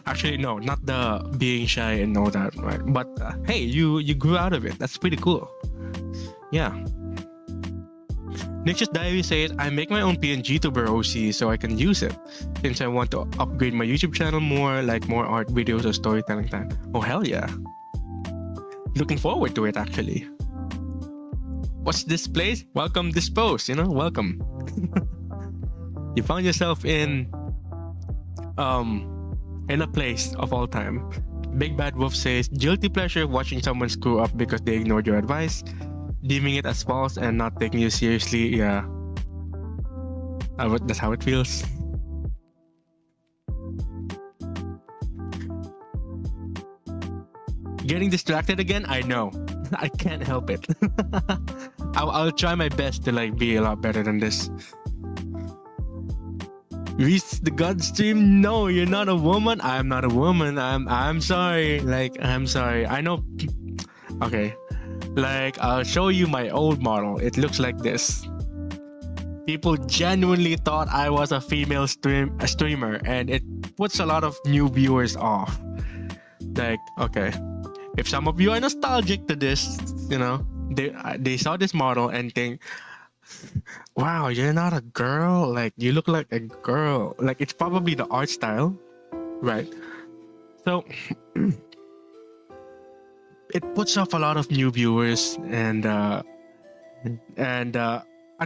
A: Actually, no, not the being shy and all that, right? But hey, you grew out of it. That's pretty cool. Yeah. NicJellie's Diary says, I make my own PNG tuber OC so I can use it since I want to upgrade my YouTube channel more, like more art videos or storytelling time. Oh, hell yeah. Looking forward to it, actually. What's this place? Welcome this post, welcome. You found yourself in a place of all time. Big Bad Wolf says, guilty pleasure watching someone screw up because they ignored your advice, deeming it as false and not taking you seriously. Yeah, that's how it feels. Getting distracted again? I know. I can't help it. I'll try my best to be a lot better than this. Reach the God stream? No, you're not a woman. I'm not a woman. I'm sorry. I'm sorry. I know. Okay. I'll show you my old model. It looks like this. People genuinely thought I was a female streamer, and it puts a lot of new viewers off. Okay. If some of you are nostalgic to this, they saw this model and think, wow, you're not a girl. You look like a girl. It's probably the art style, right? So it puts off a lot of new viewers, and at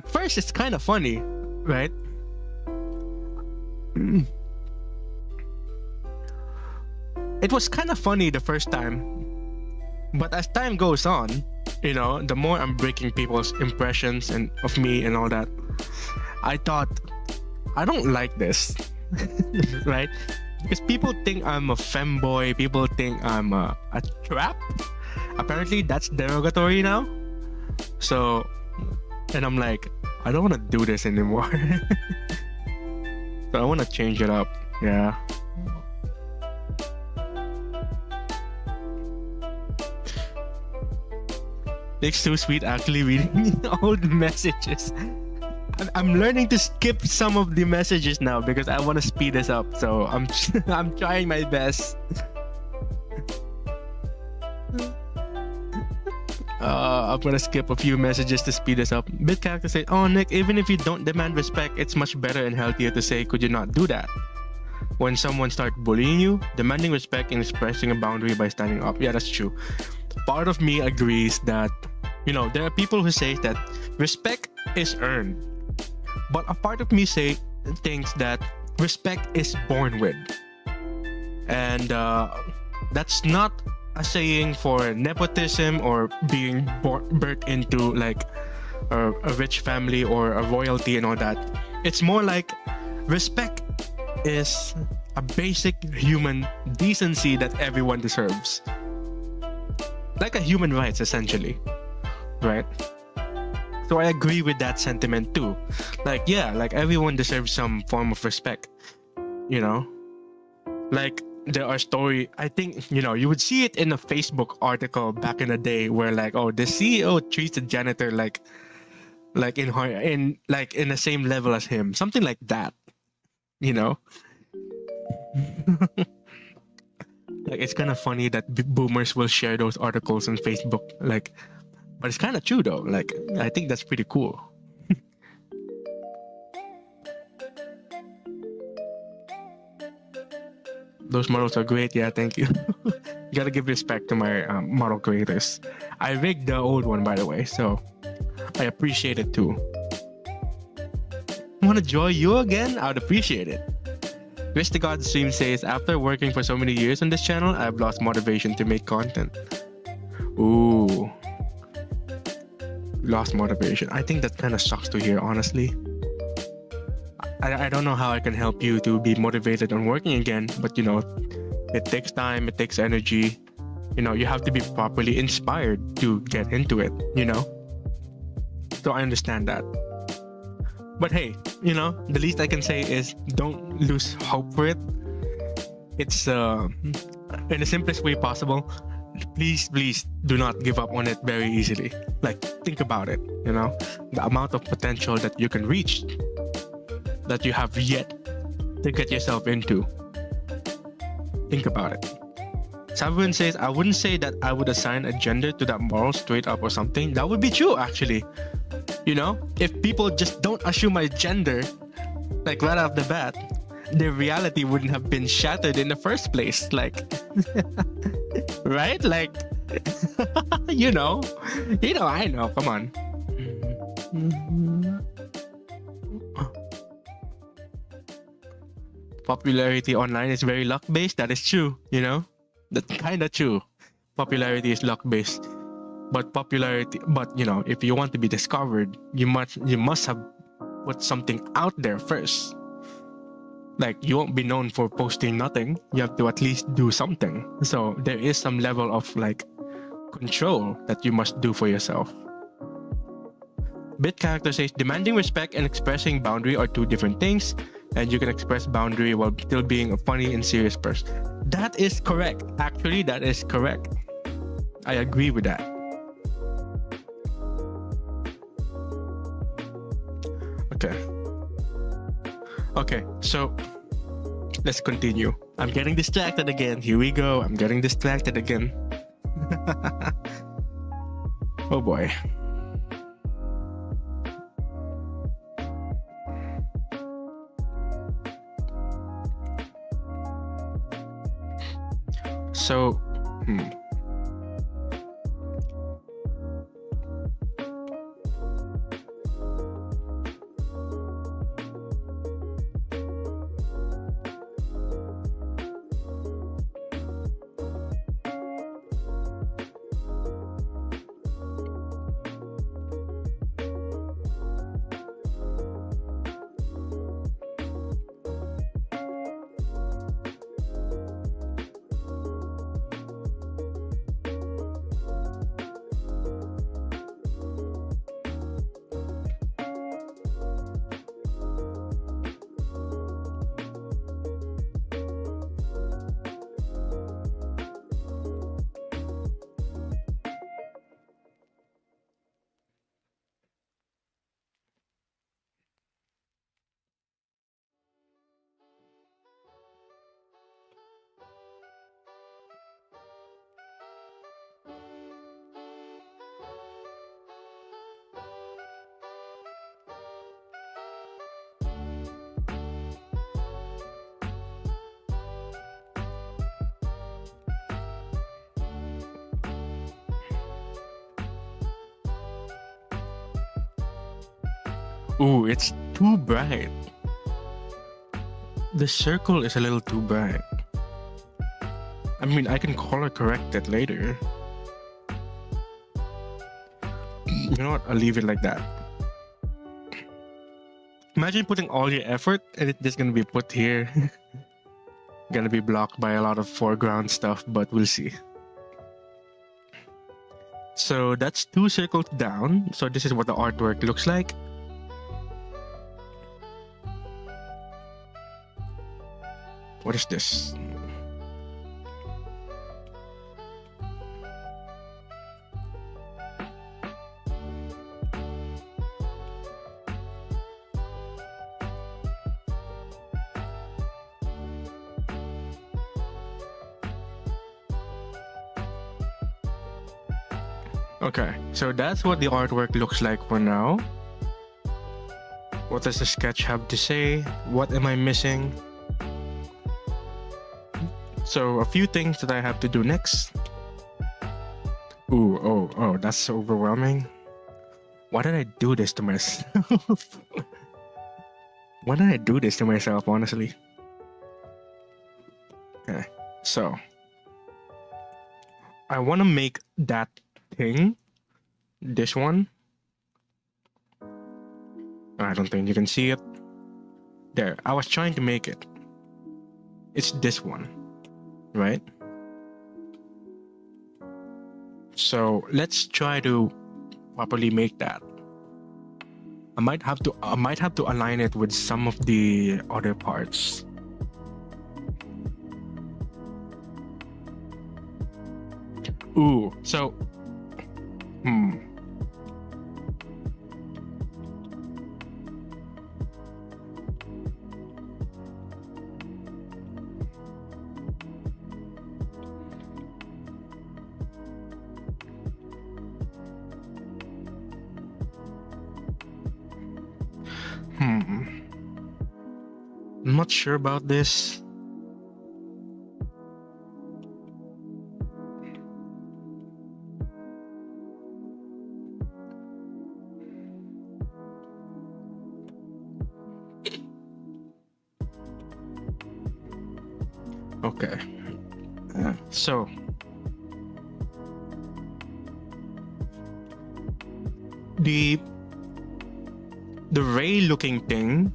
A: first it's kind of funny, right? It was kind of funny the first time. But as time goes on, the more I'm breaking people's impressions of me and all that, I thought, I don't like this, right? Because people think I'm a femboy, people think I'm a trap. Apparently, that's derogatory now. So, and I'm like, I don't want to do this anymore. So I want to change it up, yeah. It's so sweet actually reading old messages. I'm learning to skip some of the messages now because I want to speed this up. So I'm trying my best. I'm gonna skip a few messages to speed this up. Bit character said, "Oh Nick, even if you don't demand respect, it's much better and healthier to say, could you not do that? When someone starts bullying you, demanding respect and expressing a boundary by standing up." Yeah, that's true. Part of me agrees that, there are people who say that respect is earned. But a part of me thinks that respect is born with. And that's not a saying for nepotism or being birthed into a rich family or a royalty and all that. It's more like respect is a basic human decency that everyone deserves. Like a human rights, essentially, right? So I agree with that sentiment too. Everyone deserves some form of respect, there are I think, you would see it in a Facebook article back in the day where the CEO treats the janitor in the same level as him, something like that, it's kind of funny that boomers will share those articles on Facebook, but it's kind of true though. I think that's pretty cool. Those models are great. Yeah, thank you. You gotta give respect to my model creators. I rigged the old one, by the way, so I appreciate it too. Want to join you again? I would appreciate it. Wish the God Stream says, after working for so many years on this channel, I've lost motivation to make content. Ooh. Lost motivation. I think that kind of sucks to hear, honestly. I don't know how I can help you to be motivated on working again, but you know, it takes time, it takes energy. You know, you have to be properly inspired to get into it, you know? So I understand that. But hey, you know, the least I can say is don't lose hope for it. It's in the simplest way possible. Please do not give up on it very easily. Like, think about it, you know, the amount of potential that you can reach, that you have yet to get yourself into. Think about it. Sabuin says, I wouldn't say that I would assign a gender to that moral straight up or something. That would be true, actually. You know, if people just don't assume my gender, like right off the bat, their reality wouldn't have been shattered in the first place. Like, right? Like, you know, I know. Come on. Popularity online is very luck based. That is true. You know, that's kind of true. Popularity is luck based. But you know, if you want to be discovered, you must have put something out there first. Like, you won't be known for posting nothing. You have to at least do something. So there is some level of like control that you must do for yourself. Bit character says, demanding respect and expressing boundary are two different things, and you can express boundary while still being a funny and serious person. That is correct. Actually, that is correct. I agree with that. Okay, so let's continue. I'm getting distracted again. Here we go. I'm getting distracted again. Oh boy. So, ooh, it's too bright. The circle is a little too bright. I mean, I can color correct it later. You know what? I'll leave it like that. Imagine putting all your effort and it's just gonna be put here. Gonna be blocked by a lot of foreground stuff, but we'll see. So that's 2 circles down. So this is what the artwork looks like. What is this? Okay, so that's what the artwork looks like for now. What does the sketch have to say? What am I missing? So a few things that I have to do next. Ooh, oh, that's so overwhelming. Why did I do this to myself? Why did I do this to myself, honestly? Okay, so I want to make that thing, this one. I don't think you can see it. There, I was trying to make it. It's this one, right? So let's try to properly make that. I might have to align it with some of the other parts. Ooh, so hmm. I'm not sure about this. Okay. So the ray looking thing,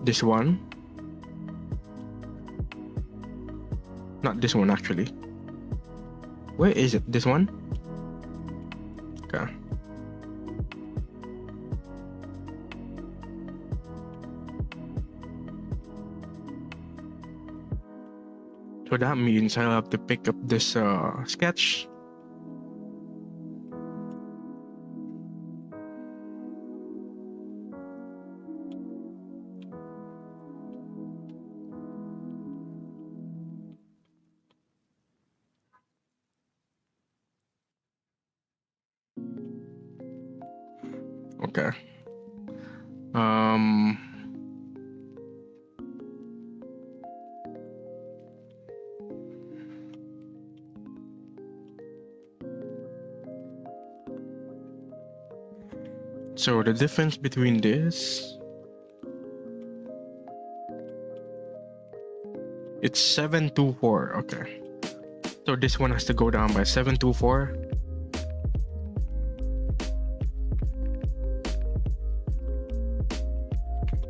A: this one, not this one actually. Where is it? This one? Okay. So that means I'll have to pick up this sketch. Okay. So the difference between this, it's 724. Okay. So this one has to go down by 724.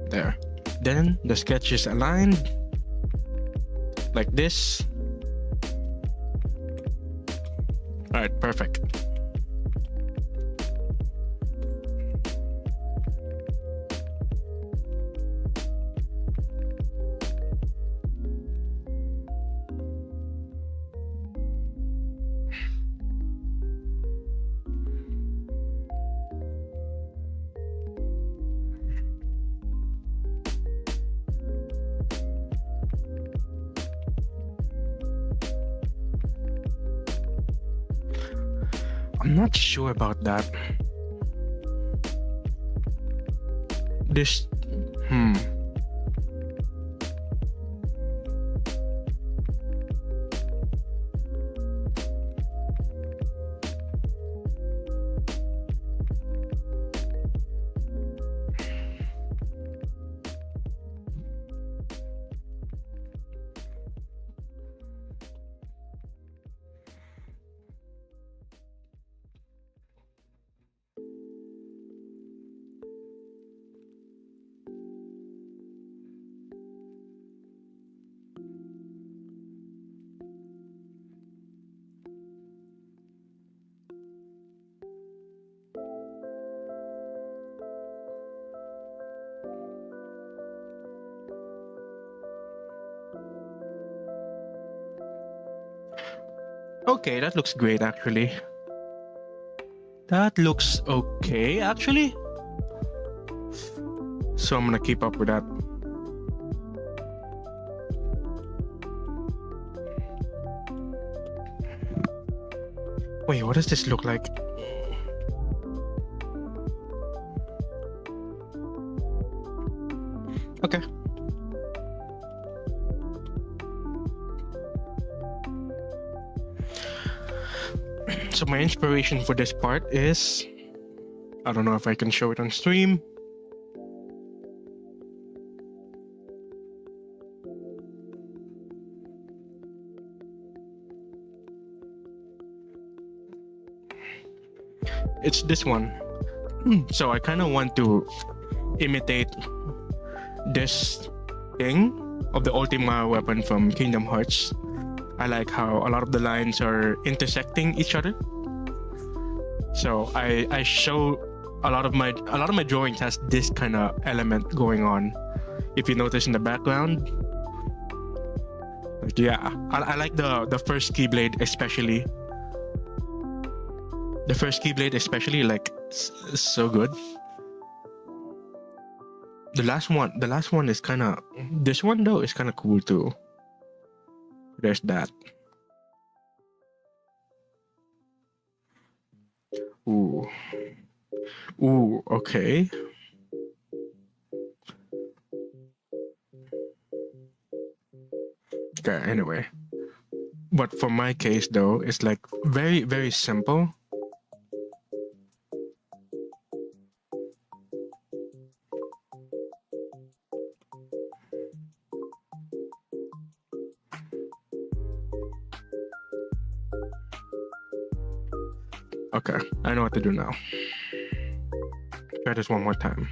A: There. Then the sketch is aligned like this. All right, perfect. I'm not sure about that. This, okay, that looks great actually. That looks okay actually. So I'm gonna keep up with that. Wait, what does this look like? Okay. So my inspiration for this part is, I don't know if I can show it on stream. It's this one. So I kind of want to imitate this thing of the Ultima weapon from Kingdom Hearts. I like how a lot of the lines are intersecting each other. So I show a lot of my drawings has this kind of element going on. If you notice in the background, like, yeah, I like the first keyblade especially. The first keyblade especially, like, so good. The last one is kind of, this one though is kind of cool too. There's that. Ooh. Ooh, okay. Okay, anyway. But for my case though, it's like very, very simple. Okay, I know what to do now. Try this one more time.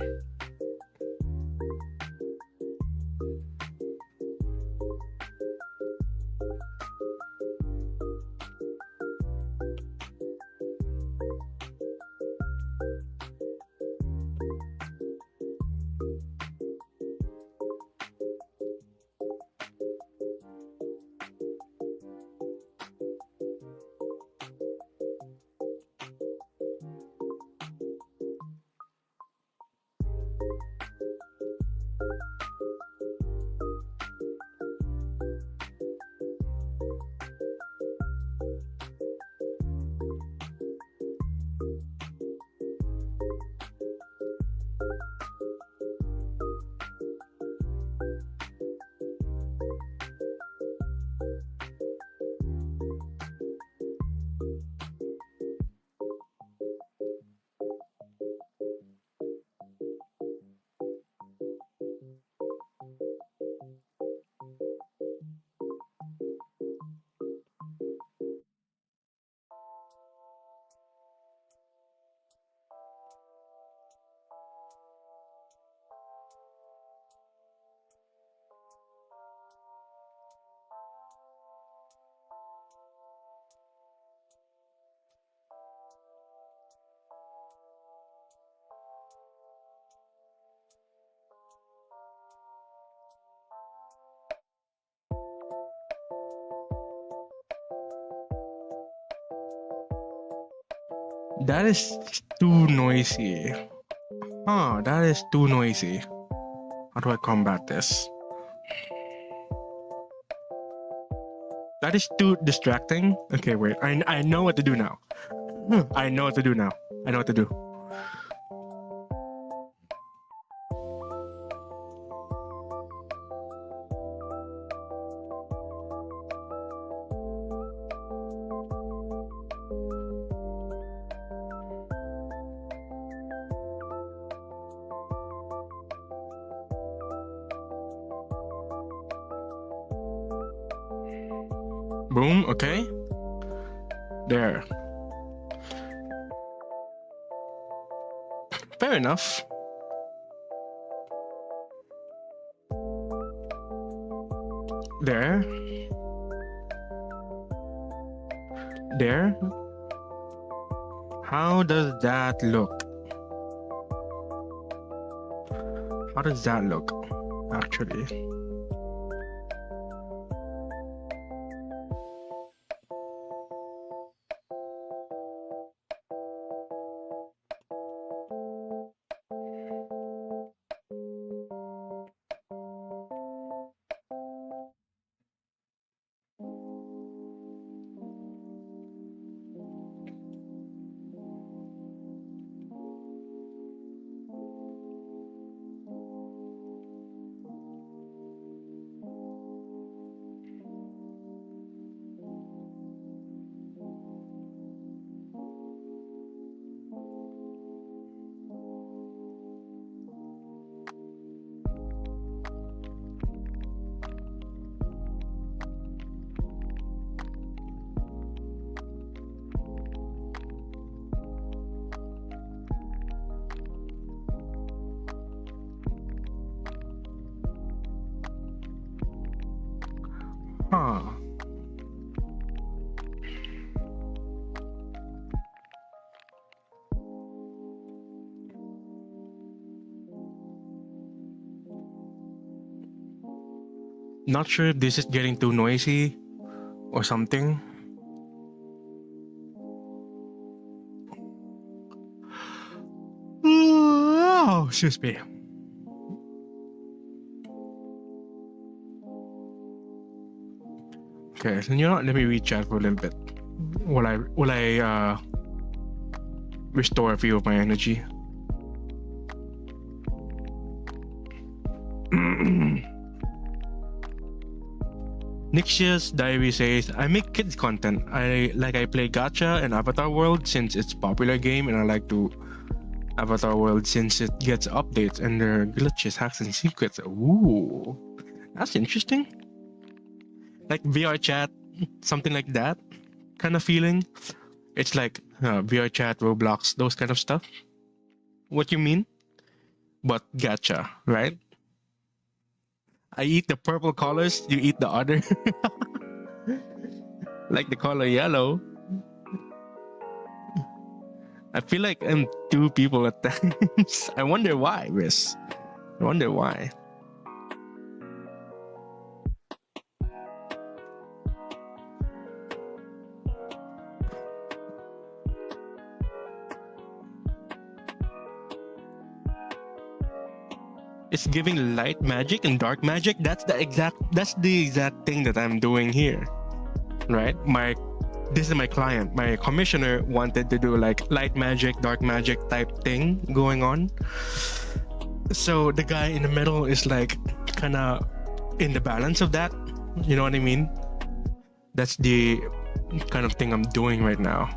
A: That is too noisy. Huh, that is too noisy. How do I combat this? That is too distracting. Okay, wait. I know what to do now. I know what to do now. I know what to do. Boom, okay. There. Fair enough. There. There. How does that look? How does that look, actually? Not sure if this is getting too noisy or something. Oh, excuse me. Okay, so you know what? Let me read chat for a little bit while I restore a few of my energy. NicJellie's diary says, I make kids content. I play gacha and Avatar World since it's a popular game, and I like to Avatar World since it gets updates and there are glitches, hacks, and secrets. Ooh, that's interesting. Like VR chat, something like that kind of feeling. It's like VR chat, Roblox, those kind of stuff. What you mean? But gacha, right? I eat the purple colors, you eat the other. Like the color yellow. I feel like I'm two people at times. I wonder why, Riz. I wonder why. It's giving light magic and dark magic. That's the exact thing that I'm doing here. Right? This is my client. My commissioner wanted to do like light magic, dark magic type thing going on. So the guy in the middle is like kind of in the balance of that. You know what I mean? That's the kind of thing I'm doing right now.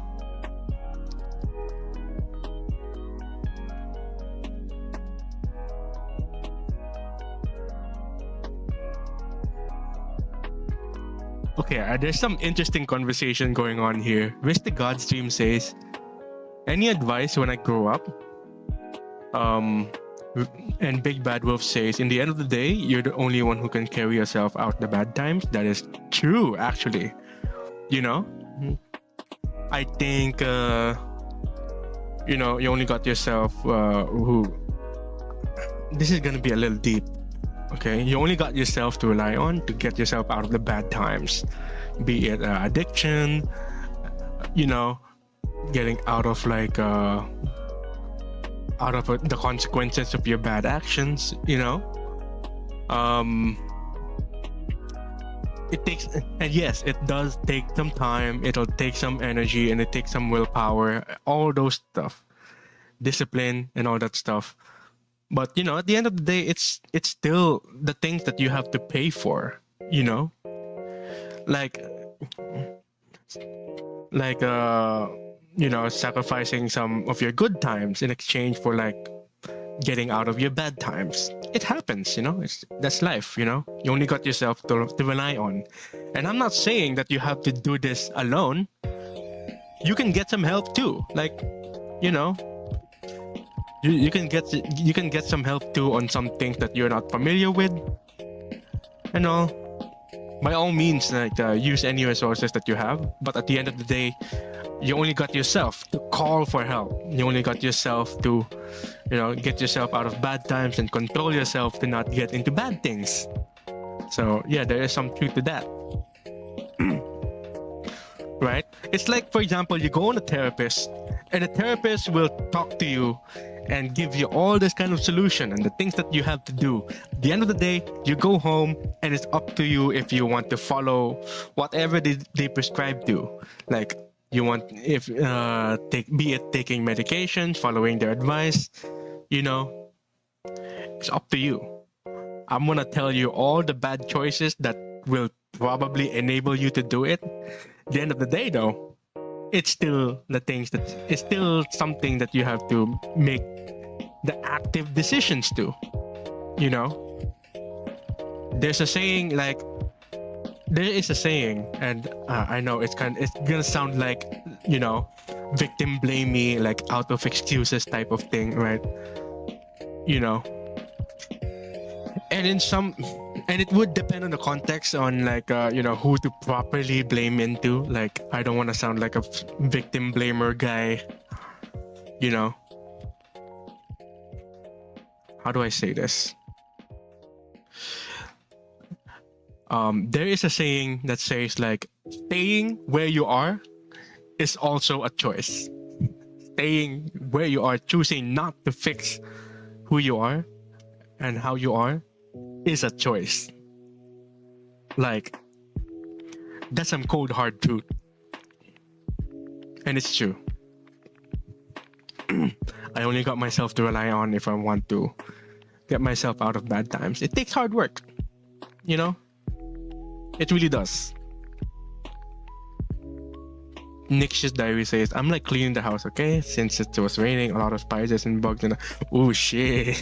A: Okay, there's some interesting conversation going on here. Wish the God stream says, any advice when I grow up? And Big Bad Wolf says, in the end of the day, you're the only one who can carry yourself out the bad times. That is true, actually. You know? I think, you know, you only got yourself this is gonna be a little deep. Okay, you only got yourself to rely on to get yourself out of the bad times, be it addiction, you know, getting out of like the consequences of your bad actions. You know, it takes, and yes, it does take some time. It'll take some energy, and it takes some willpower. All those stuff, discipline, and all that stuff. But you know, at the end of the day, it's still the things that you have to pay for. You know, like you know, sacrificing some of your good times in exchange for like getting out of your bad times. It happens, you know. That's life. You know, you only got yourself to rely on. And I'm not saying that you have to do this alone. You can get some help too. Like, you know. You can get some help too on some things that you're not familiar with, and all. By all means, like use any resources that you have. But at the end of the day, you only got yourself to call for help. You only got yourself to, you know, get yourself out of bad times and control yourself to not get into bad things. So yeah, there is some truth to that. Right? It's like, for example, you go on a therapist, and a therapist will talk to you and give you all this kind of solution and the things that you have to do. At the end of the day, you go home, and it's up to you if you want to follow whatever they prescribe to. Like, you want, if be it taking medications, following their advice, you know, it's up to you. I'm gonna tell you all the bad choices that will probably enable you to do it. At the end of the day, though, it's still it's still something that you have to make the active decisions to. You know, there's a saying, like, there is a saying, and I know it's gonna sound like, you know, victim blamey, like out of excuses type of thing, right? You know, and it would depend on the context, on like you know, who to properly blame into. Like, I don't want to sound like a victim blamer guy, you know. How do I say this? There is a saying that says like staying where you are is also a choice. Staying where you are, choosing not to fix who you are and how you are is a choice. Like, that's some cold hard truth. And it's true. I only got myself to rely on if I want to get myself out of bad times. It takes hard work, you know? It really does. Nick's diary says, I'm like cleaning the house, okay? Since it was raining, a lot of spiders and bugs and oh shit.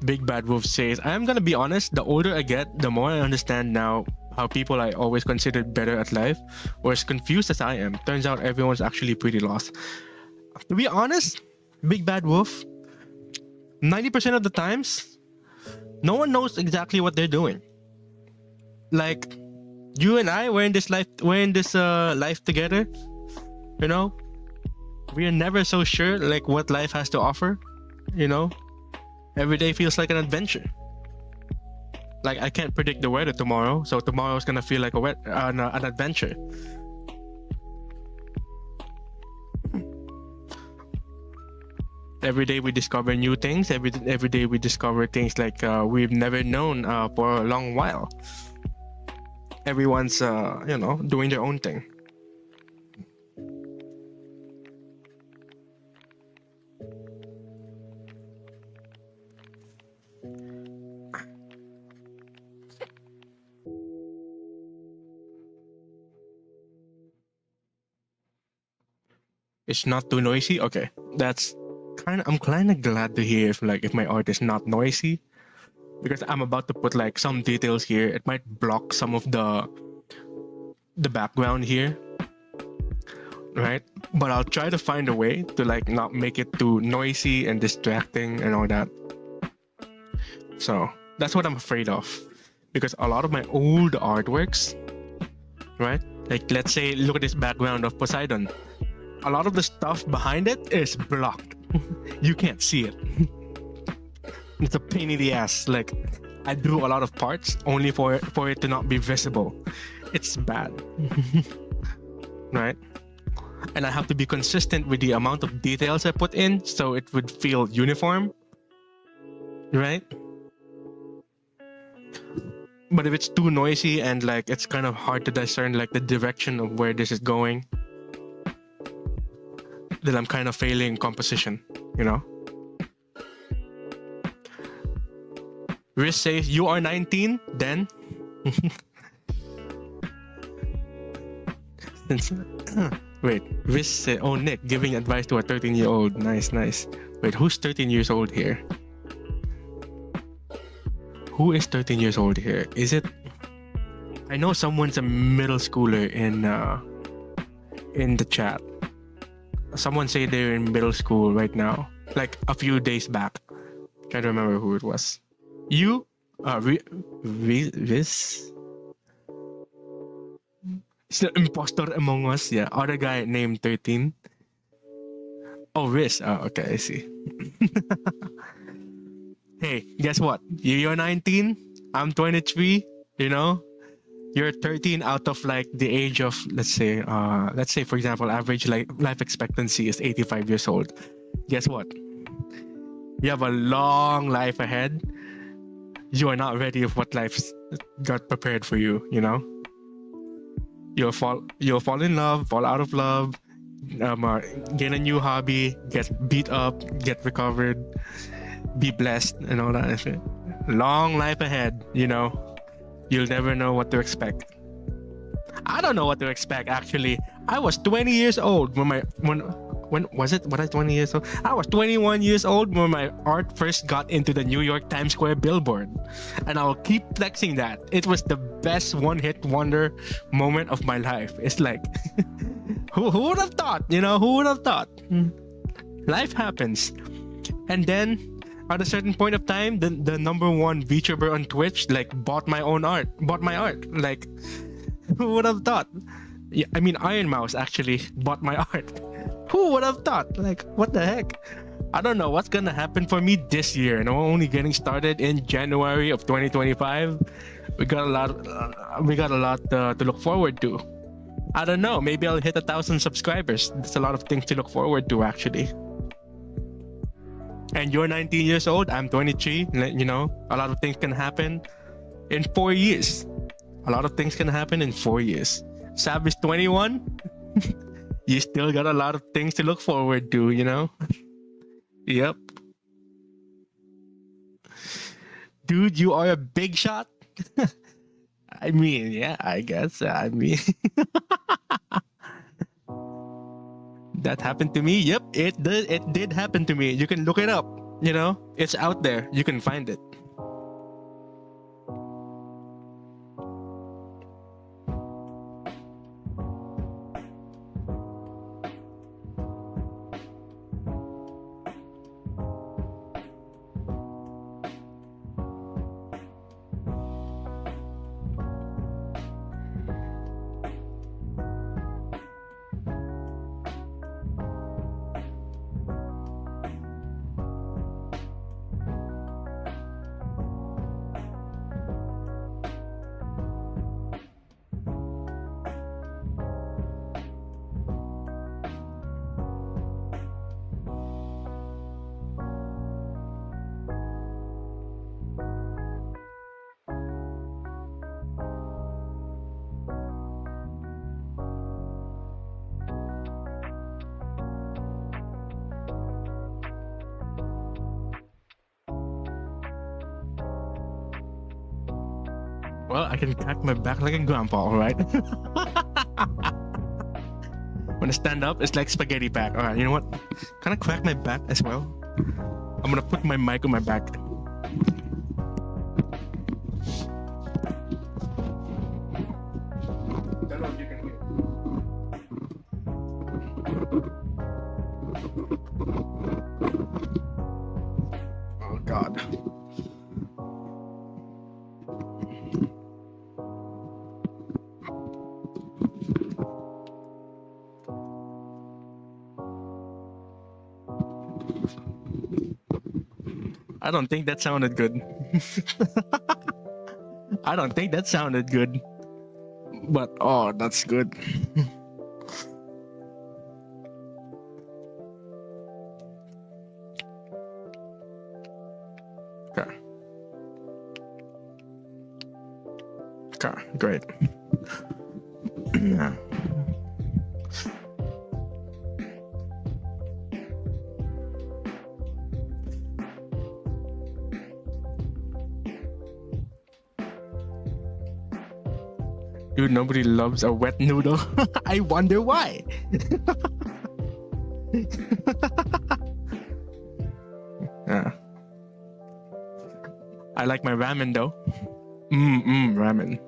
A: Big Bad Wolf says, I'm gonna be honest, the older I get, the more I understand now how people I always considered better at life were as confused as I am. Turns out everyone's actually pretty lost. To be honest, Big Bad Wolf, 90% of the times, no one knows exactly what they're doing. Like, you and I, we're in this life together, you know? We are never so sure, like, what life has to offer, you know? Every day feels like an adventure. Like, I can't predict the weather tomorrow, so tomorrow's gonna feel like an adventure. Every day we discover new things. Every day we discover things like we've never known for a long while. Everyone's, doing their own thing. It's not too noisy. Okay, I'm kind of glad to hear if my art is not noisy, because I'm about to put like some details here. It might block some of the background here, right? But I'll try to find a way to like not make it too noisy and distracting and all that. So that's what I'm afraid of, because a lot of my old artworks, right? Like, let's say, look at this background of Poseidon. A lot of the stuff behind it is blocked. You can't see it. It's a pain in the ass. Like, I do a lot of parts only for it to not be visible. It's bad. Right? And I have to be consistent with the amount of details I put in so it would feel uniform. Right? But if it's too noisy and like it's kind of hard to discern like the direction of where this is going, then I'm kind of failing composition, you know? Riz says, you are 19, then? Wait, Riz said, oh, Nick, giving advice to a 13-year-old. Nice. Wait, who's 13 years old here? Who is 13 years old here? Is it... I know someone's a middle schooler in the chat. Someone say they're in middle school right now, like a few days back. Trying to remember who it was. You, Riz. It's the imposter among us. Yeah, other guy named 13. Oh, Riz. Oh, okay, I see. Hey, guess what? You're 19. I'm 23. You know. You're 13 out of like the age of, let's say for example, average life expectancy is 85 years old. Guess what? You have a long life ahead. You are not ready of what life's got prepared for you, you know? You'll fall in love, fall out of love, gain a new hobby, get beat up, get recovered, be blessed and all that shit. Long life ahead, you know? You'll never know what to expect. I don't know what to expect, actually. I was 20 years old when was it? Was I 20 years old? I was 21 years old when my art first got into the New York Times Square billboard. And I'll keep flexing that. It was the best one-hit wonder moment of my life. It's like, who would have thought? You know, who would have thought? Life happens. And then at a certain point of time, the number one VTuber on Twitch like bought my art. Like, who would have thought? Yeah, I mean, Iron Mouse actually bought my art. Who would have thought? Like, what the heck? I don't know what's gonna happen for me this year. And I'm only getting started in January of 2025. We got a lot to look forward to. I don't know. Maybe I'll hit 1,000 subscribers. That's a lot of things to look forward to, actually. And you're 19 years old. I'm 23. You know, a lot of things can happen in 4 years. A lot of things can happen in 4 years. Sav is 21. You still got a lot of things to look forward to, you know? Yep. Dude, you are a big shot. I mean, yeah, I guess. I mean, that happened to me. Yep, it did happen to me. You can look it up. You know, it's out there. You can find it. Well, I can crack my back like a grandpa, all right? When I stand up, it's like spaghetti back. All right, you know what? Can I crack my back as well? I'm gonna put my mic on my back. Don't know if you can hear. Oh God. I don't think that sounded good. I don't think that sounded good. But, oh, that's good. Okay. Okay, great. Yeah. Dude, nobody loves a wet noodle. I wonder why. Yeah. I like my ramen though. Ramen.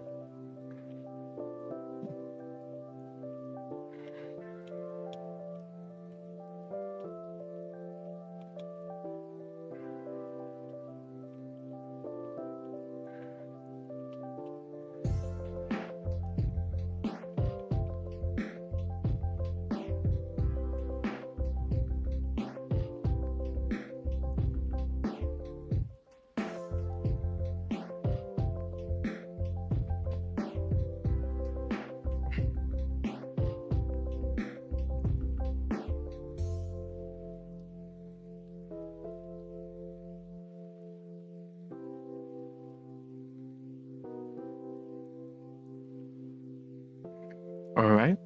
A: All right.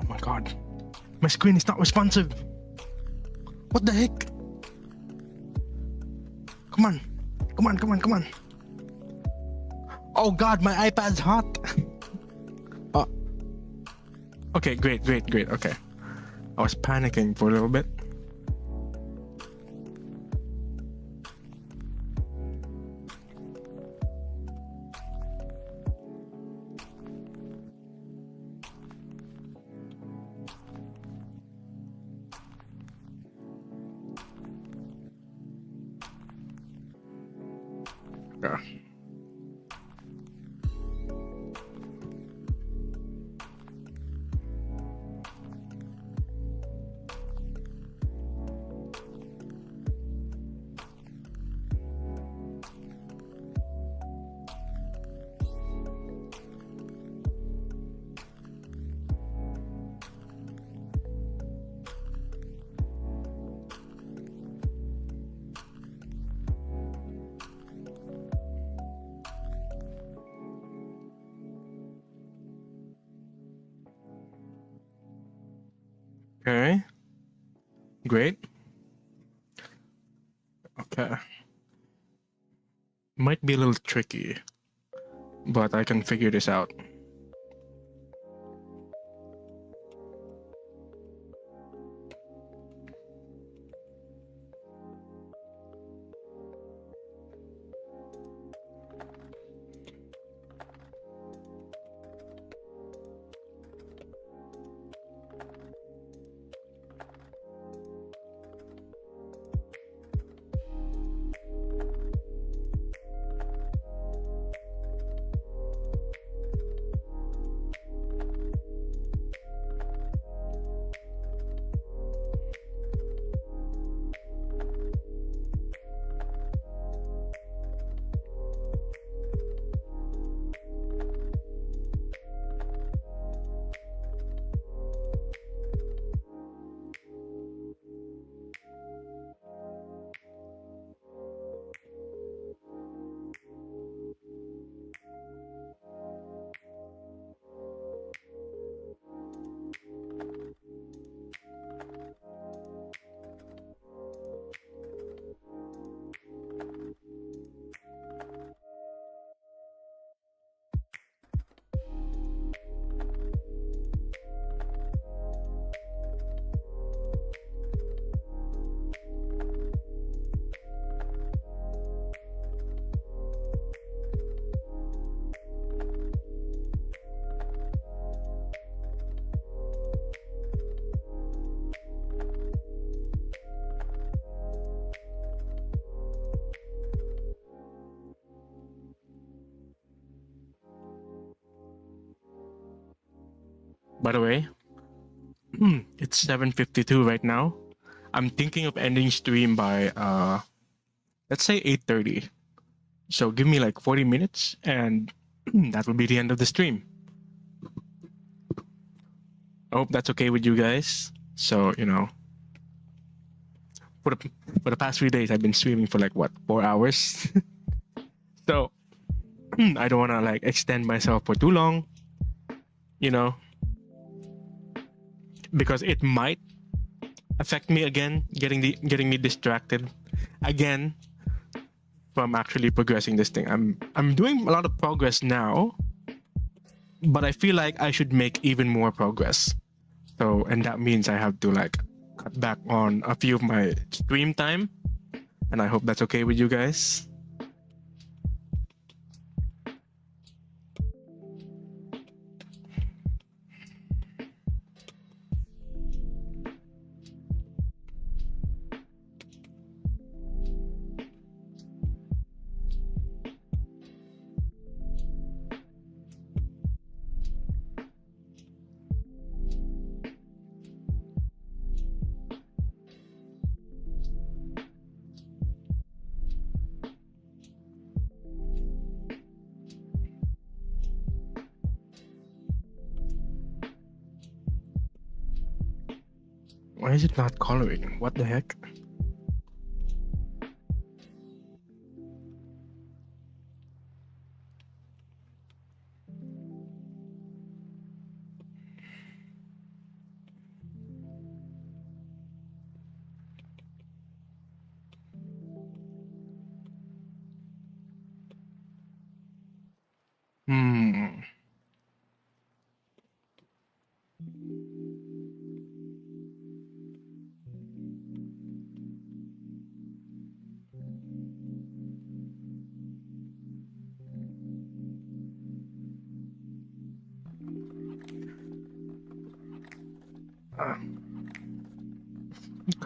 A: Oh my God, my screen is not responsive. What the heck? Come on. Oh God, my iPad's hot. uh, okay, great. Okay, I was panicking for a little bit. Yeah. Okay. Great. Okay. Might be a little tricky, but I can figure this out. By the way, it's 7:52 right now. I'm thinking of ending stream by let's say 8:30. So give me like 40 minutes and that will be the end of the stream. I hope that's okay with you guys. So, for the past 3 days I've been streaming for like what, 4 hours. So, I don't want to like extend myself for too long, you know, because it might affect me again, getting me distracted again from actually progressing this thing. I'm doing a lot of progress now, but I feel like I should make even more progress. So, and that means I have to like cut back on a few of my stream time, and I hope that's okay with you guys. Why is it not coloring? What the heck?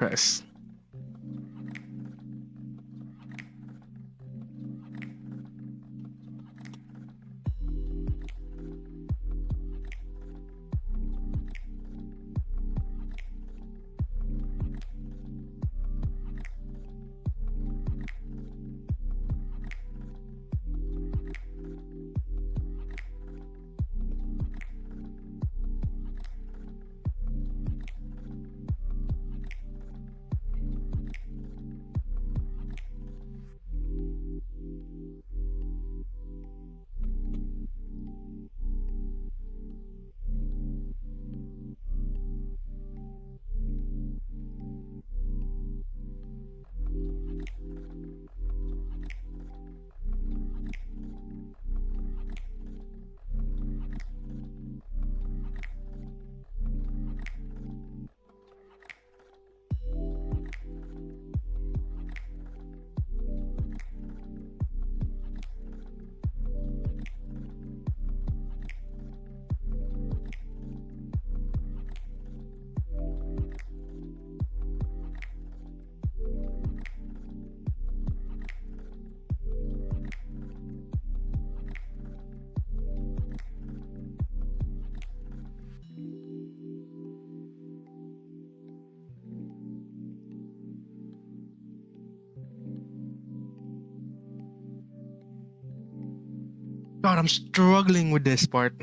A: press. God, I'm struggling with this part.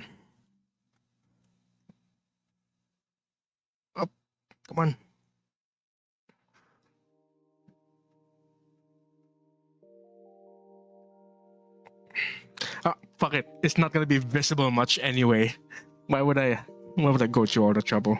A: Up, come on. Fuck it. It's not gonna be visible much anyway. Why would I go through all the trouble?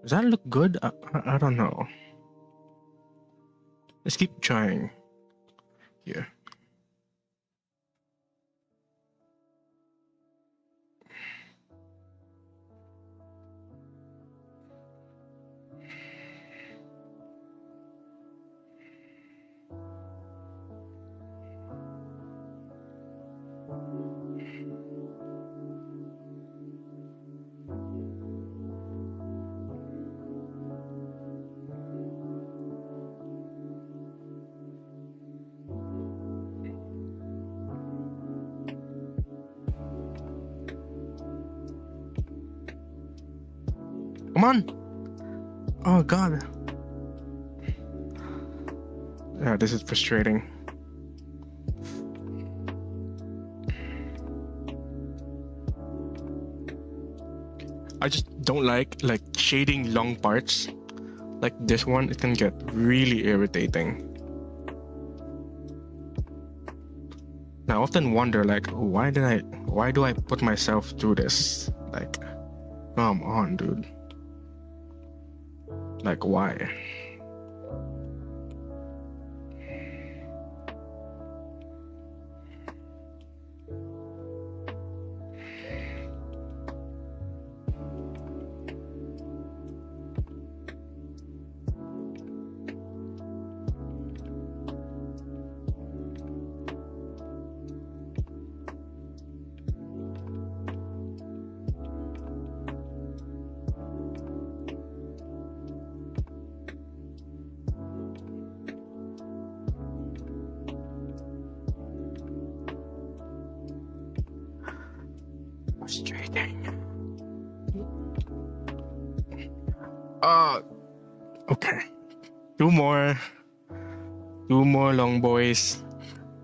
A: Does that look good? I don't know. Let's keep trying here. Come on! Oh god. Yeah, this is frustrating. I just don't like shading long parts. Like this one, it can get really irritating. Now, I often wonder why do I put myself through this? Like, come on, dude. Like, why? frustrating. Okay. Two more long boys.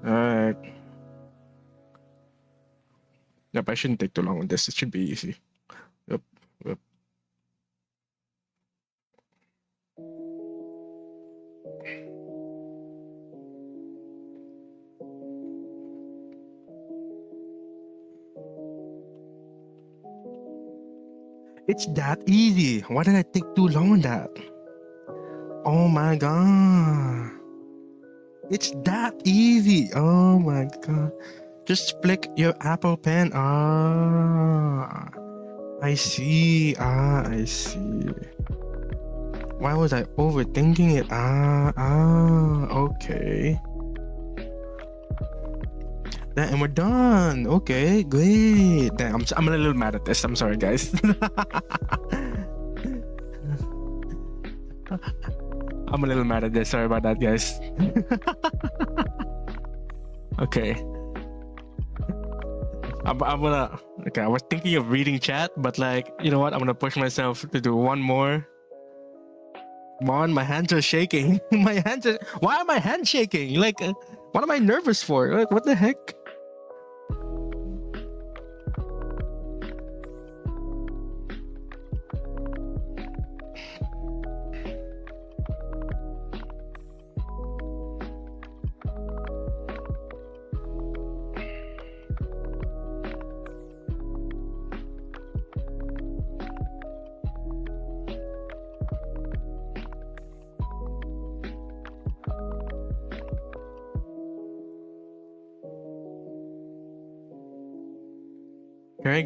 A: Alright. Yep, I shouldn't take too long on this. It should be easy. Yep. It's that easy. Why did I take too long on that? Oh my god. It's that easy. Oh my god. Just flick your Apple Pen. I see. I see. Why was I overthinking it? Okay. And we're done. Okay, great. Damn, I'm a little mad at this. I'm sorry, guys. I'm a little mad at this. Sorry about that, guys. Okay. I'm gonna. Okay, I was thinking of reading chat, but like, you know what? I'm gonna push myself to do one more. Come on, my hands are shaking. My hands are. Why are my hands shaking? Like, what am I nervous for? Like, what the heck? Okay,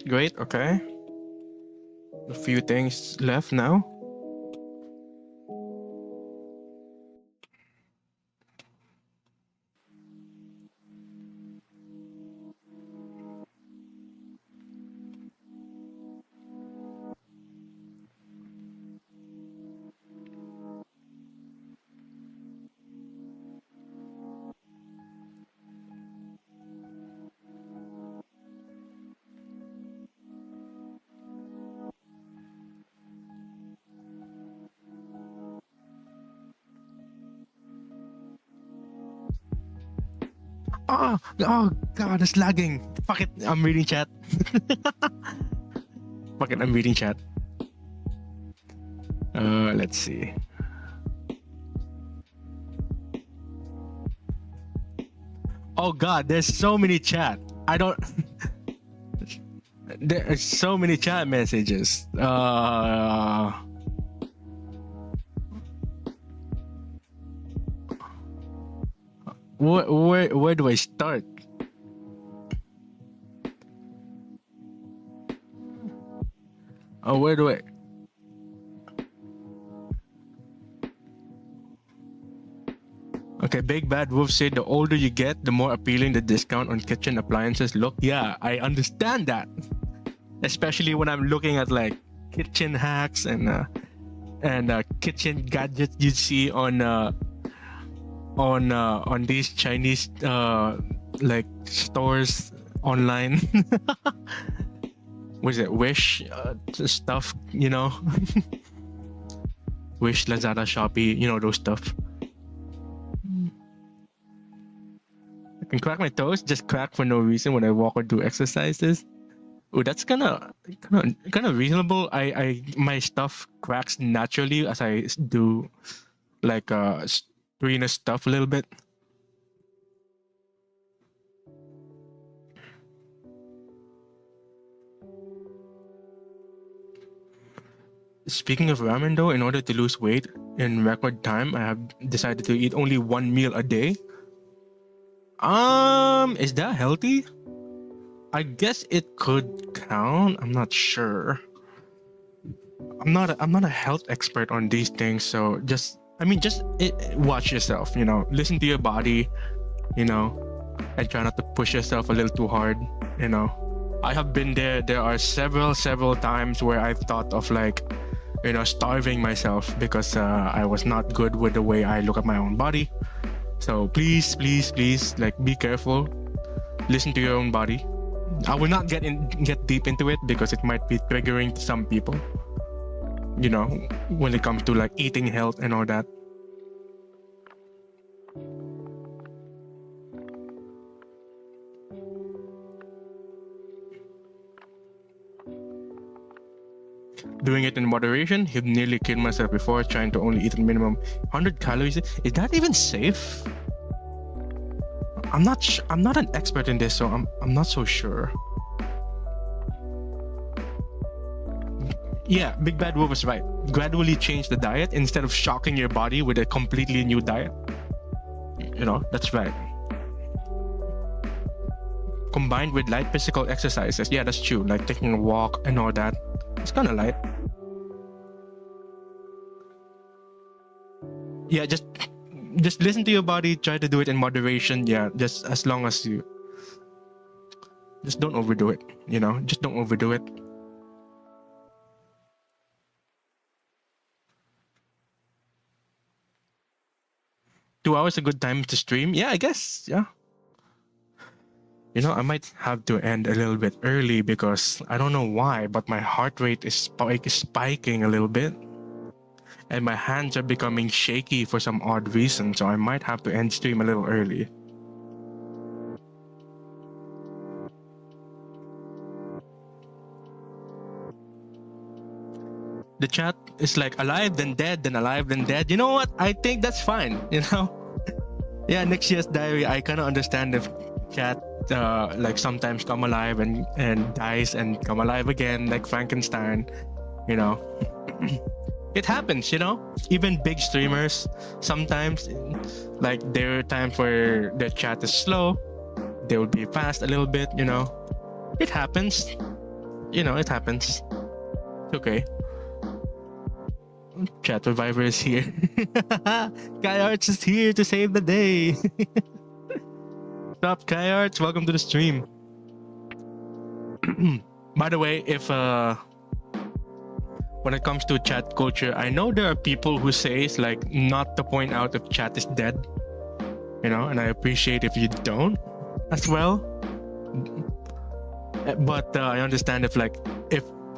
A: great. Okay. A few things left now. Oh god, it's lagging. Fuck it, I'm reading chat. Fuck it, I'm reading chat. Let's see. Oh god, there's so many chat. I don't. There's so many chat messages. Where do I start? Where do I? Okay, Big Bad Wolf said the older you get, the more appealing the discount on kitchen appliances look. Yeah, I understand that. Especially when I'm looking at like kitchen hacks and kitchen gadgets you see on these Chinese like stores online. What is it? Wish stuff, you know. Wish, Lazada, Shopee, you know, those stuff. I can crack my toes, just crack for no reason when I walk or do exercises. Oh, that's kind of reasonable. I my stuff cracks naturally as I do like screen stuff a little bit. Speaking of ramen though, in order to lose weight in record time, I have decided to eat only one meal a day. Is that healthy? I guess it could count. I'm not sure. I'm not a health expert on these things, so just watch yourself, you know, listen to your body, you know, and try not to push yourself a little too hard, you know. I have been there. There are several times where I've thought of like, you know, starving myself because I was not good with the way I look at my own body. So please, like, be careful. Listen to your own body. I will not get deep into it because it might be triggering to some people. You know, when it comes to like eating health and all that. Doing it in moderation. He'd nearly killed myself before trying to only eat a minimum 100 calories. Is that even safe? I'm not an expert in this, so I'm not so sure. Yeah, Big Bad Wolf was right. Gradually change the diet instead of shocking your body with a completely new diet. You know, that's right. Combined with light physical exercises. Yeah, that's true. Like taking a walk and all that. It's kind of light. Yeah, just listen to your body. Try to do it in moderation. Yeah, just as long as you just don't overdo it. You know, just don't overdo it. Two hours a good time to stream? Yeah, I guess. Yeah. You know, I might have to end a little bit early because I don't know why, but my heart rate is spiking a little bit. And my hands are becoming shaky for some odd reason, so I might have to end stream a little early. The chat is like alive then dead, then alive then dead. You know what? I think that's fine, you know? Yeah, next year's diary, I kind of understand if chat like sometimes come alive and dies and come alive again, like Frankenstein, you know? It happens, you know? Even big streamers, sometimes, like there are times where their chat is slow, they will be fast a little bit, you know? It happens. You know, it happens. It's okay. Chat Reviver is here. Kai Arts is here to save the day. Stop, Kai Arts. Welcome to the stream. By the way, if when it comes to chat culture, I know there are people who say it's like not to point out if chat is dead. You know, and I appreciate if you don't as well. But I understand if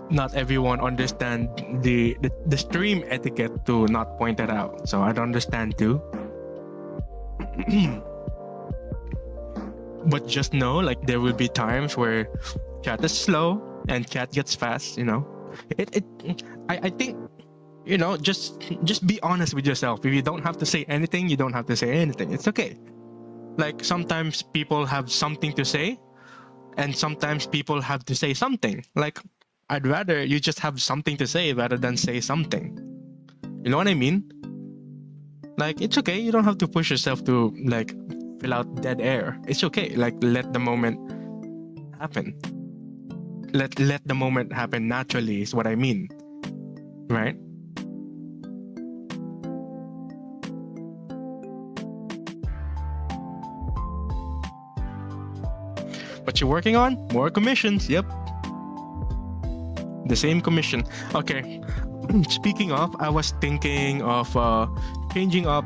A: not everyone understand the stream etiquette to not point it out. So I don't understand too. But just know, like, there will be times where chat is slow and chat gets fast, you know. I think, you know, just be honest with yourself. If you don't have to say anything, you don't have to say anything. It's okay. Like, sometimes people have something to say and sometimes people have to say something. Like, I'd rather you just have something to say rather than say something. You know what I mean? Like, it's okay. You don't have to push yourself to, like, fill out dead air. It's okay. Like, let the moment happen. Let the moment happen naturally is what I mean. Right? What you working on? More commissions. Yep. The same commission. Okay. Speaking of, I was thinking of changing up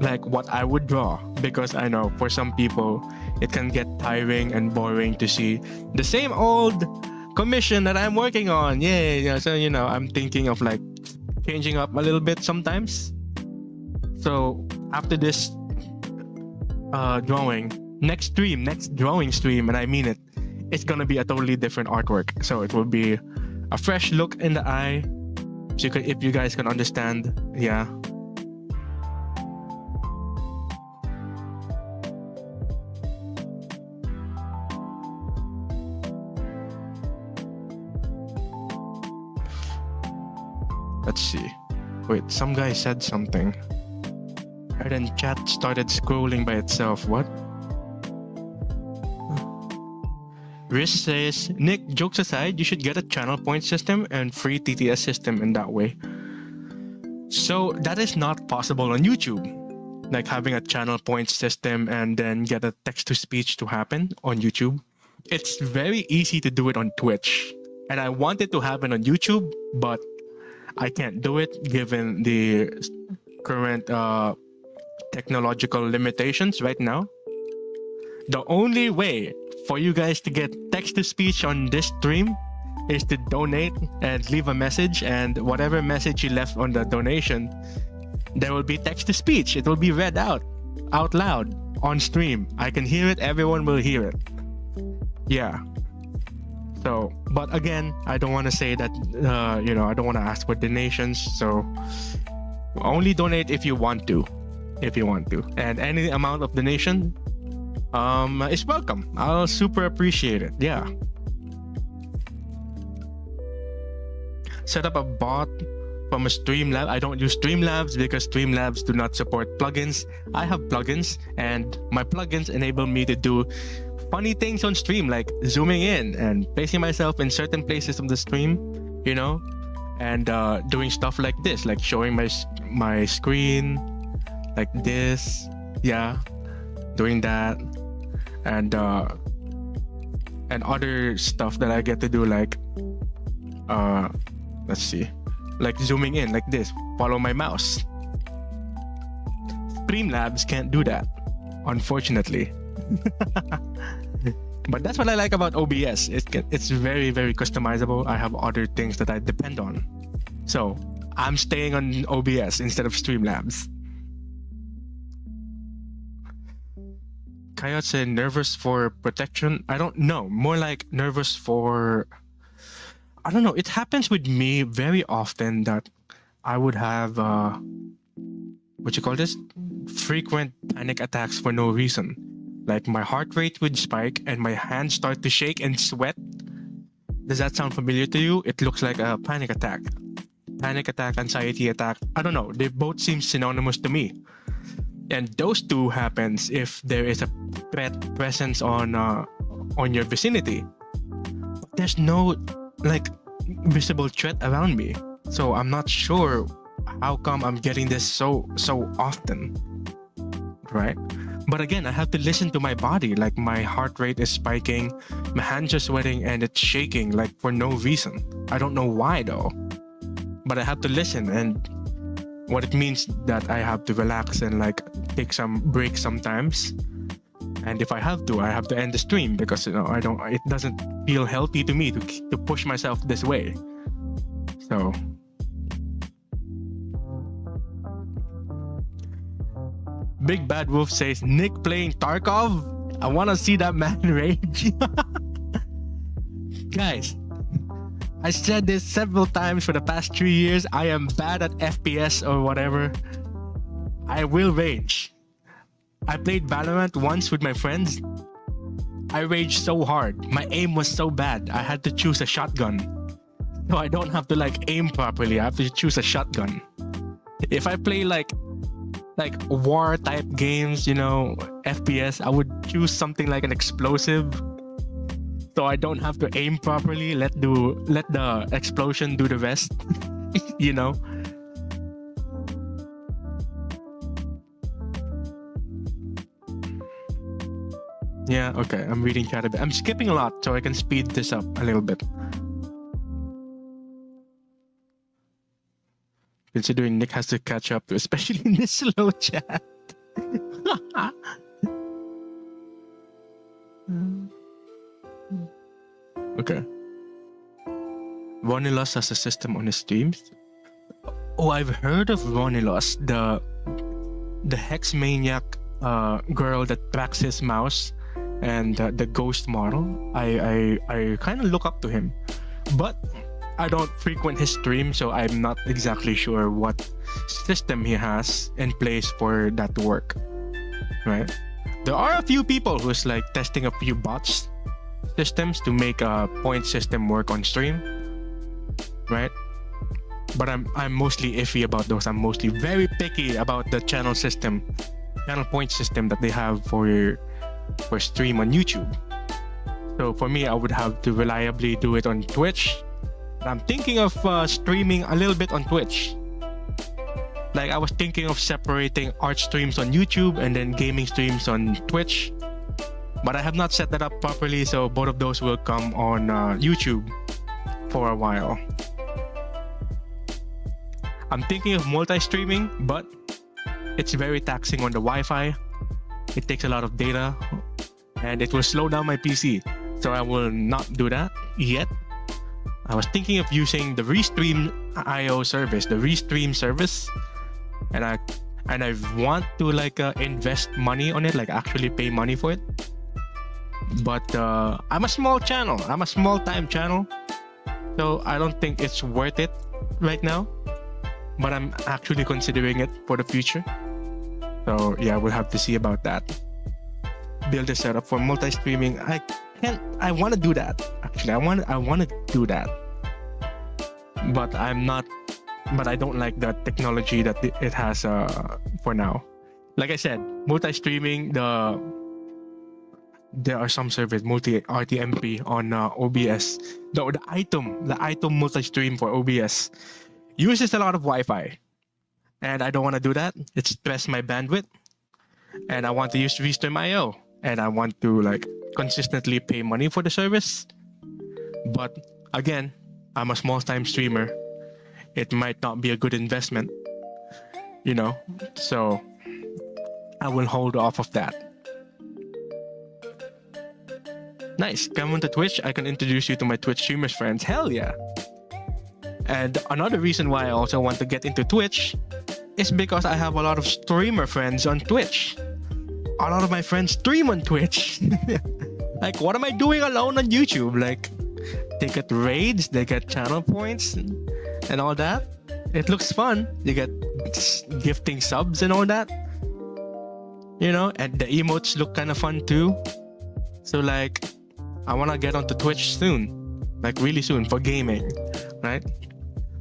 A: like what I would draw, because I know for some people it can get tiring and boring to see the same old commission that I'm working on. Yeah. So, you know, I'm thinking of like changing up a little bit sometimes. So after this next drawing stream, and I mean it, it's gonna be a totally different artwork. So it will be a fresh look in the eye. So if you guys can understand, yeah. Let's see. Wait, some guy said something. And then chat started scrolling by itself. What? Riz says, Nick, jokes aside, you should get a channel point system and free TTS system in that way. So that is not possible on YouTube. Like having a channel point system and then get a text-to-speech to happen on YouTube. It's very easy to do it on Twitch. And I want it to happen on YouTube, but I can't do it given the current technological limitations right now. The only way for you guys to get text to speech on this stream is to donate and leave a message, and whatever message you left on the donation, there will be text to speech. It will be read out loud on stream. I can hear it. Everyone will hear it. Yeah. So, but again, I don't want to say that, I don't want to ask for donations. So only donate if you want to, and any amount of donation is welcome. I'll super appreciate it. Yeah. Set up a bot from a Streamlab. I don't use Streamlabs because Streamlabs do not support plugins. I have plugins, and my plugins enable me to do funny things on stream, like zooming in and placing myself in certain places of the stream, and doing stuff like this, like showing my screen like this. Yeah, doing that, and other stuff that I get to do, like let's see, like zooming in like this, follow my mouse. Streamlabs can't do that, unfortunately. But that's what I like about OBS. It's very, very customizable. I have other things that I depend on, so I'm staying on OBS instead of Streamlabs. Coyote said nervous for protection. I don't know, more like nervous for, I don't know. It happens with me very often that I would have frequent panic attacks for no reason. Like my heart rate would spike and my hands start to shake and sweat. Does that sound familiar to you? It looks like a panic attack. Panic attack, anxiety attack. I don't know. They both seem synonymous to me. And those two happens if there is a threat presence on your vicinity. There's no visible threat around me. So I'm not sure how come I'm getting this so often. Right? But again, I have to listen to my body. Like my heart rate is spiking, my hands are sweating, and it's shaking like for no reason. I don't know why though. But I have to listen, and what it means that I have to relax and take some breaks sometimes. And if I have to end the stream because it doesn't feel healthy to me to push myself this way. So Big Bad Wolf says, Nick playing Tarkov? I want to see that man rage. Guys, I said this several times for the past 3 years. I am bad at FPS or whatever. I will rage. I played Valorant once with my friends. I raged so hard. My aim was so bad. I had to choose a shotgun. So I don't have to aim properly. I have to choose a shotgun. If I play like war type games, FPS, I would choose something like an explosive, so I don't have to aim properly. Let the explosion do the rest. Yeah, okay, I'm reading chat a bit. I'm skipping a lot so I can speed this up a little bit, considering Nick has to catch up, especially in this slow chat. Okay. Ronilos has a system on his streams. Oh, I've heard of Ronilos, the hex maniac girl that tracks his mouse, and the ghost model. I kind of look up to him, but I don't frequent his stream, so I'm not exactly sure what system he has in place for that to work. Right? There are a few people who's testing a few bots systems to make a point system work on stream. Right? But I'm mostly iffy about those. I'm mostly very picky about the channel point system that they have for stream on YouTube. So for me, I would have to reliably do it on Twitch. I'm thinking of streaming a little bit on Twitch. I was thinking of separating art streams on YouTube and then gaming streams on Twitch. But I have not set that up properly, so both of those will come on YouTube for a while. I'm thinking of multi-streaming, but it's very taxing on the Wi-Fi. It takes a lot of data, and it will slow down my PC. So I will not do that yet. I was thinking of using the Restream IO service, the Restream service, and I want to like invest money on it, like actually pay money for it. But I'm a small channel. I'm a small time channel, so I don't think it's worth it right now. But I'm actually considering it for the future. So yeah, we'll have to see about that. Build a setup for multi-streaming. I want to do that. Actually, I want to do that. But I don't like the technology that it has for now. Like I said, multi-streaming, there are some servers, multi-RTMP on OBS. The item multi-stream for OBS uses a lot of Wi-Fi. And I don't want to do that. It stresses my bandwidth. And I want to use Restream.io. And I want to like consistently pay money for the service. But again, I'm a small time streamer. It might not be a good investment, you know. So I will hold off of that. Nice. Come on to Twitch. I can introduce you to my Twitch streamers friends. Hell yeah. And another reason why I also want to get into Twitch is because I have a lot of streamer friends on Twitch. A lot of my friends stream on Twitch. Like, what am I doing alone on YouTube? Like, they get raids, they get channel points, and all that. It looks fun. You get gifting subs and all that. You know, and the emotes look kind of fun too. So, like, I want to get onto Twitch soon. Like, really soon for gaming, right?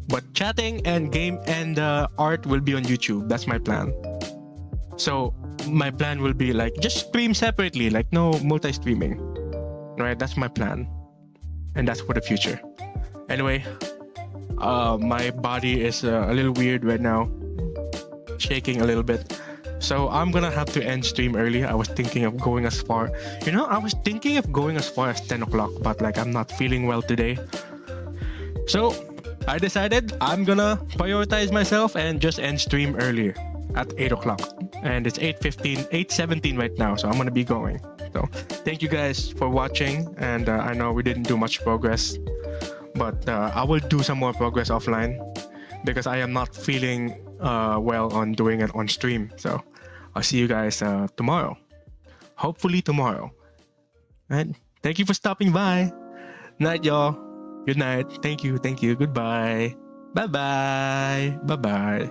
A: But chatting and game and art will be on YouTube. That's my plan. So my plan will be like just stream separately, like no multi-streaming. Right? That's my plan. And that's for the future. Anyway, my body is a little weird right now. Shaking a little bit. So I'm gonna have to end stream early. I was thinking of going as far. I was thinking of going as far as 10 o'clock, but like I'm not feeling well today. So I decided I'm gonna prioritize myself and just end stream earlier at 8 o'clock. And it's 8:17 right now, so I'm gonna be going. So thank you guys for watching, and I know we didn't do much progress, but I will do some more progress offline because I am not feeling well on doing it on stream. So I'll see you guys tomorrow. Hopefully tomorrow. Right? Thank you for stopping by. Night, y'all. Good night. Thank you. Goodbye. Bye-bye. Bye-bye.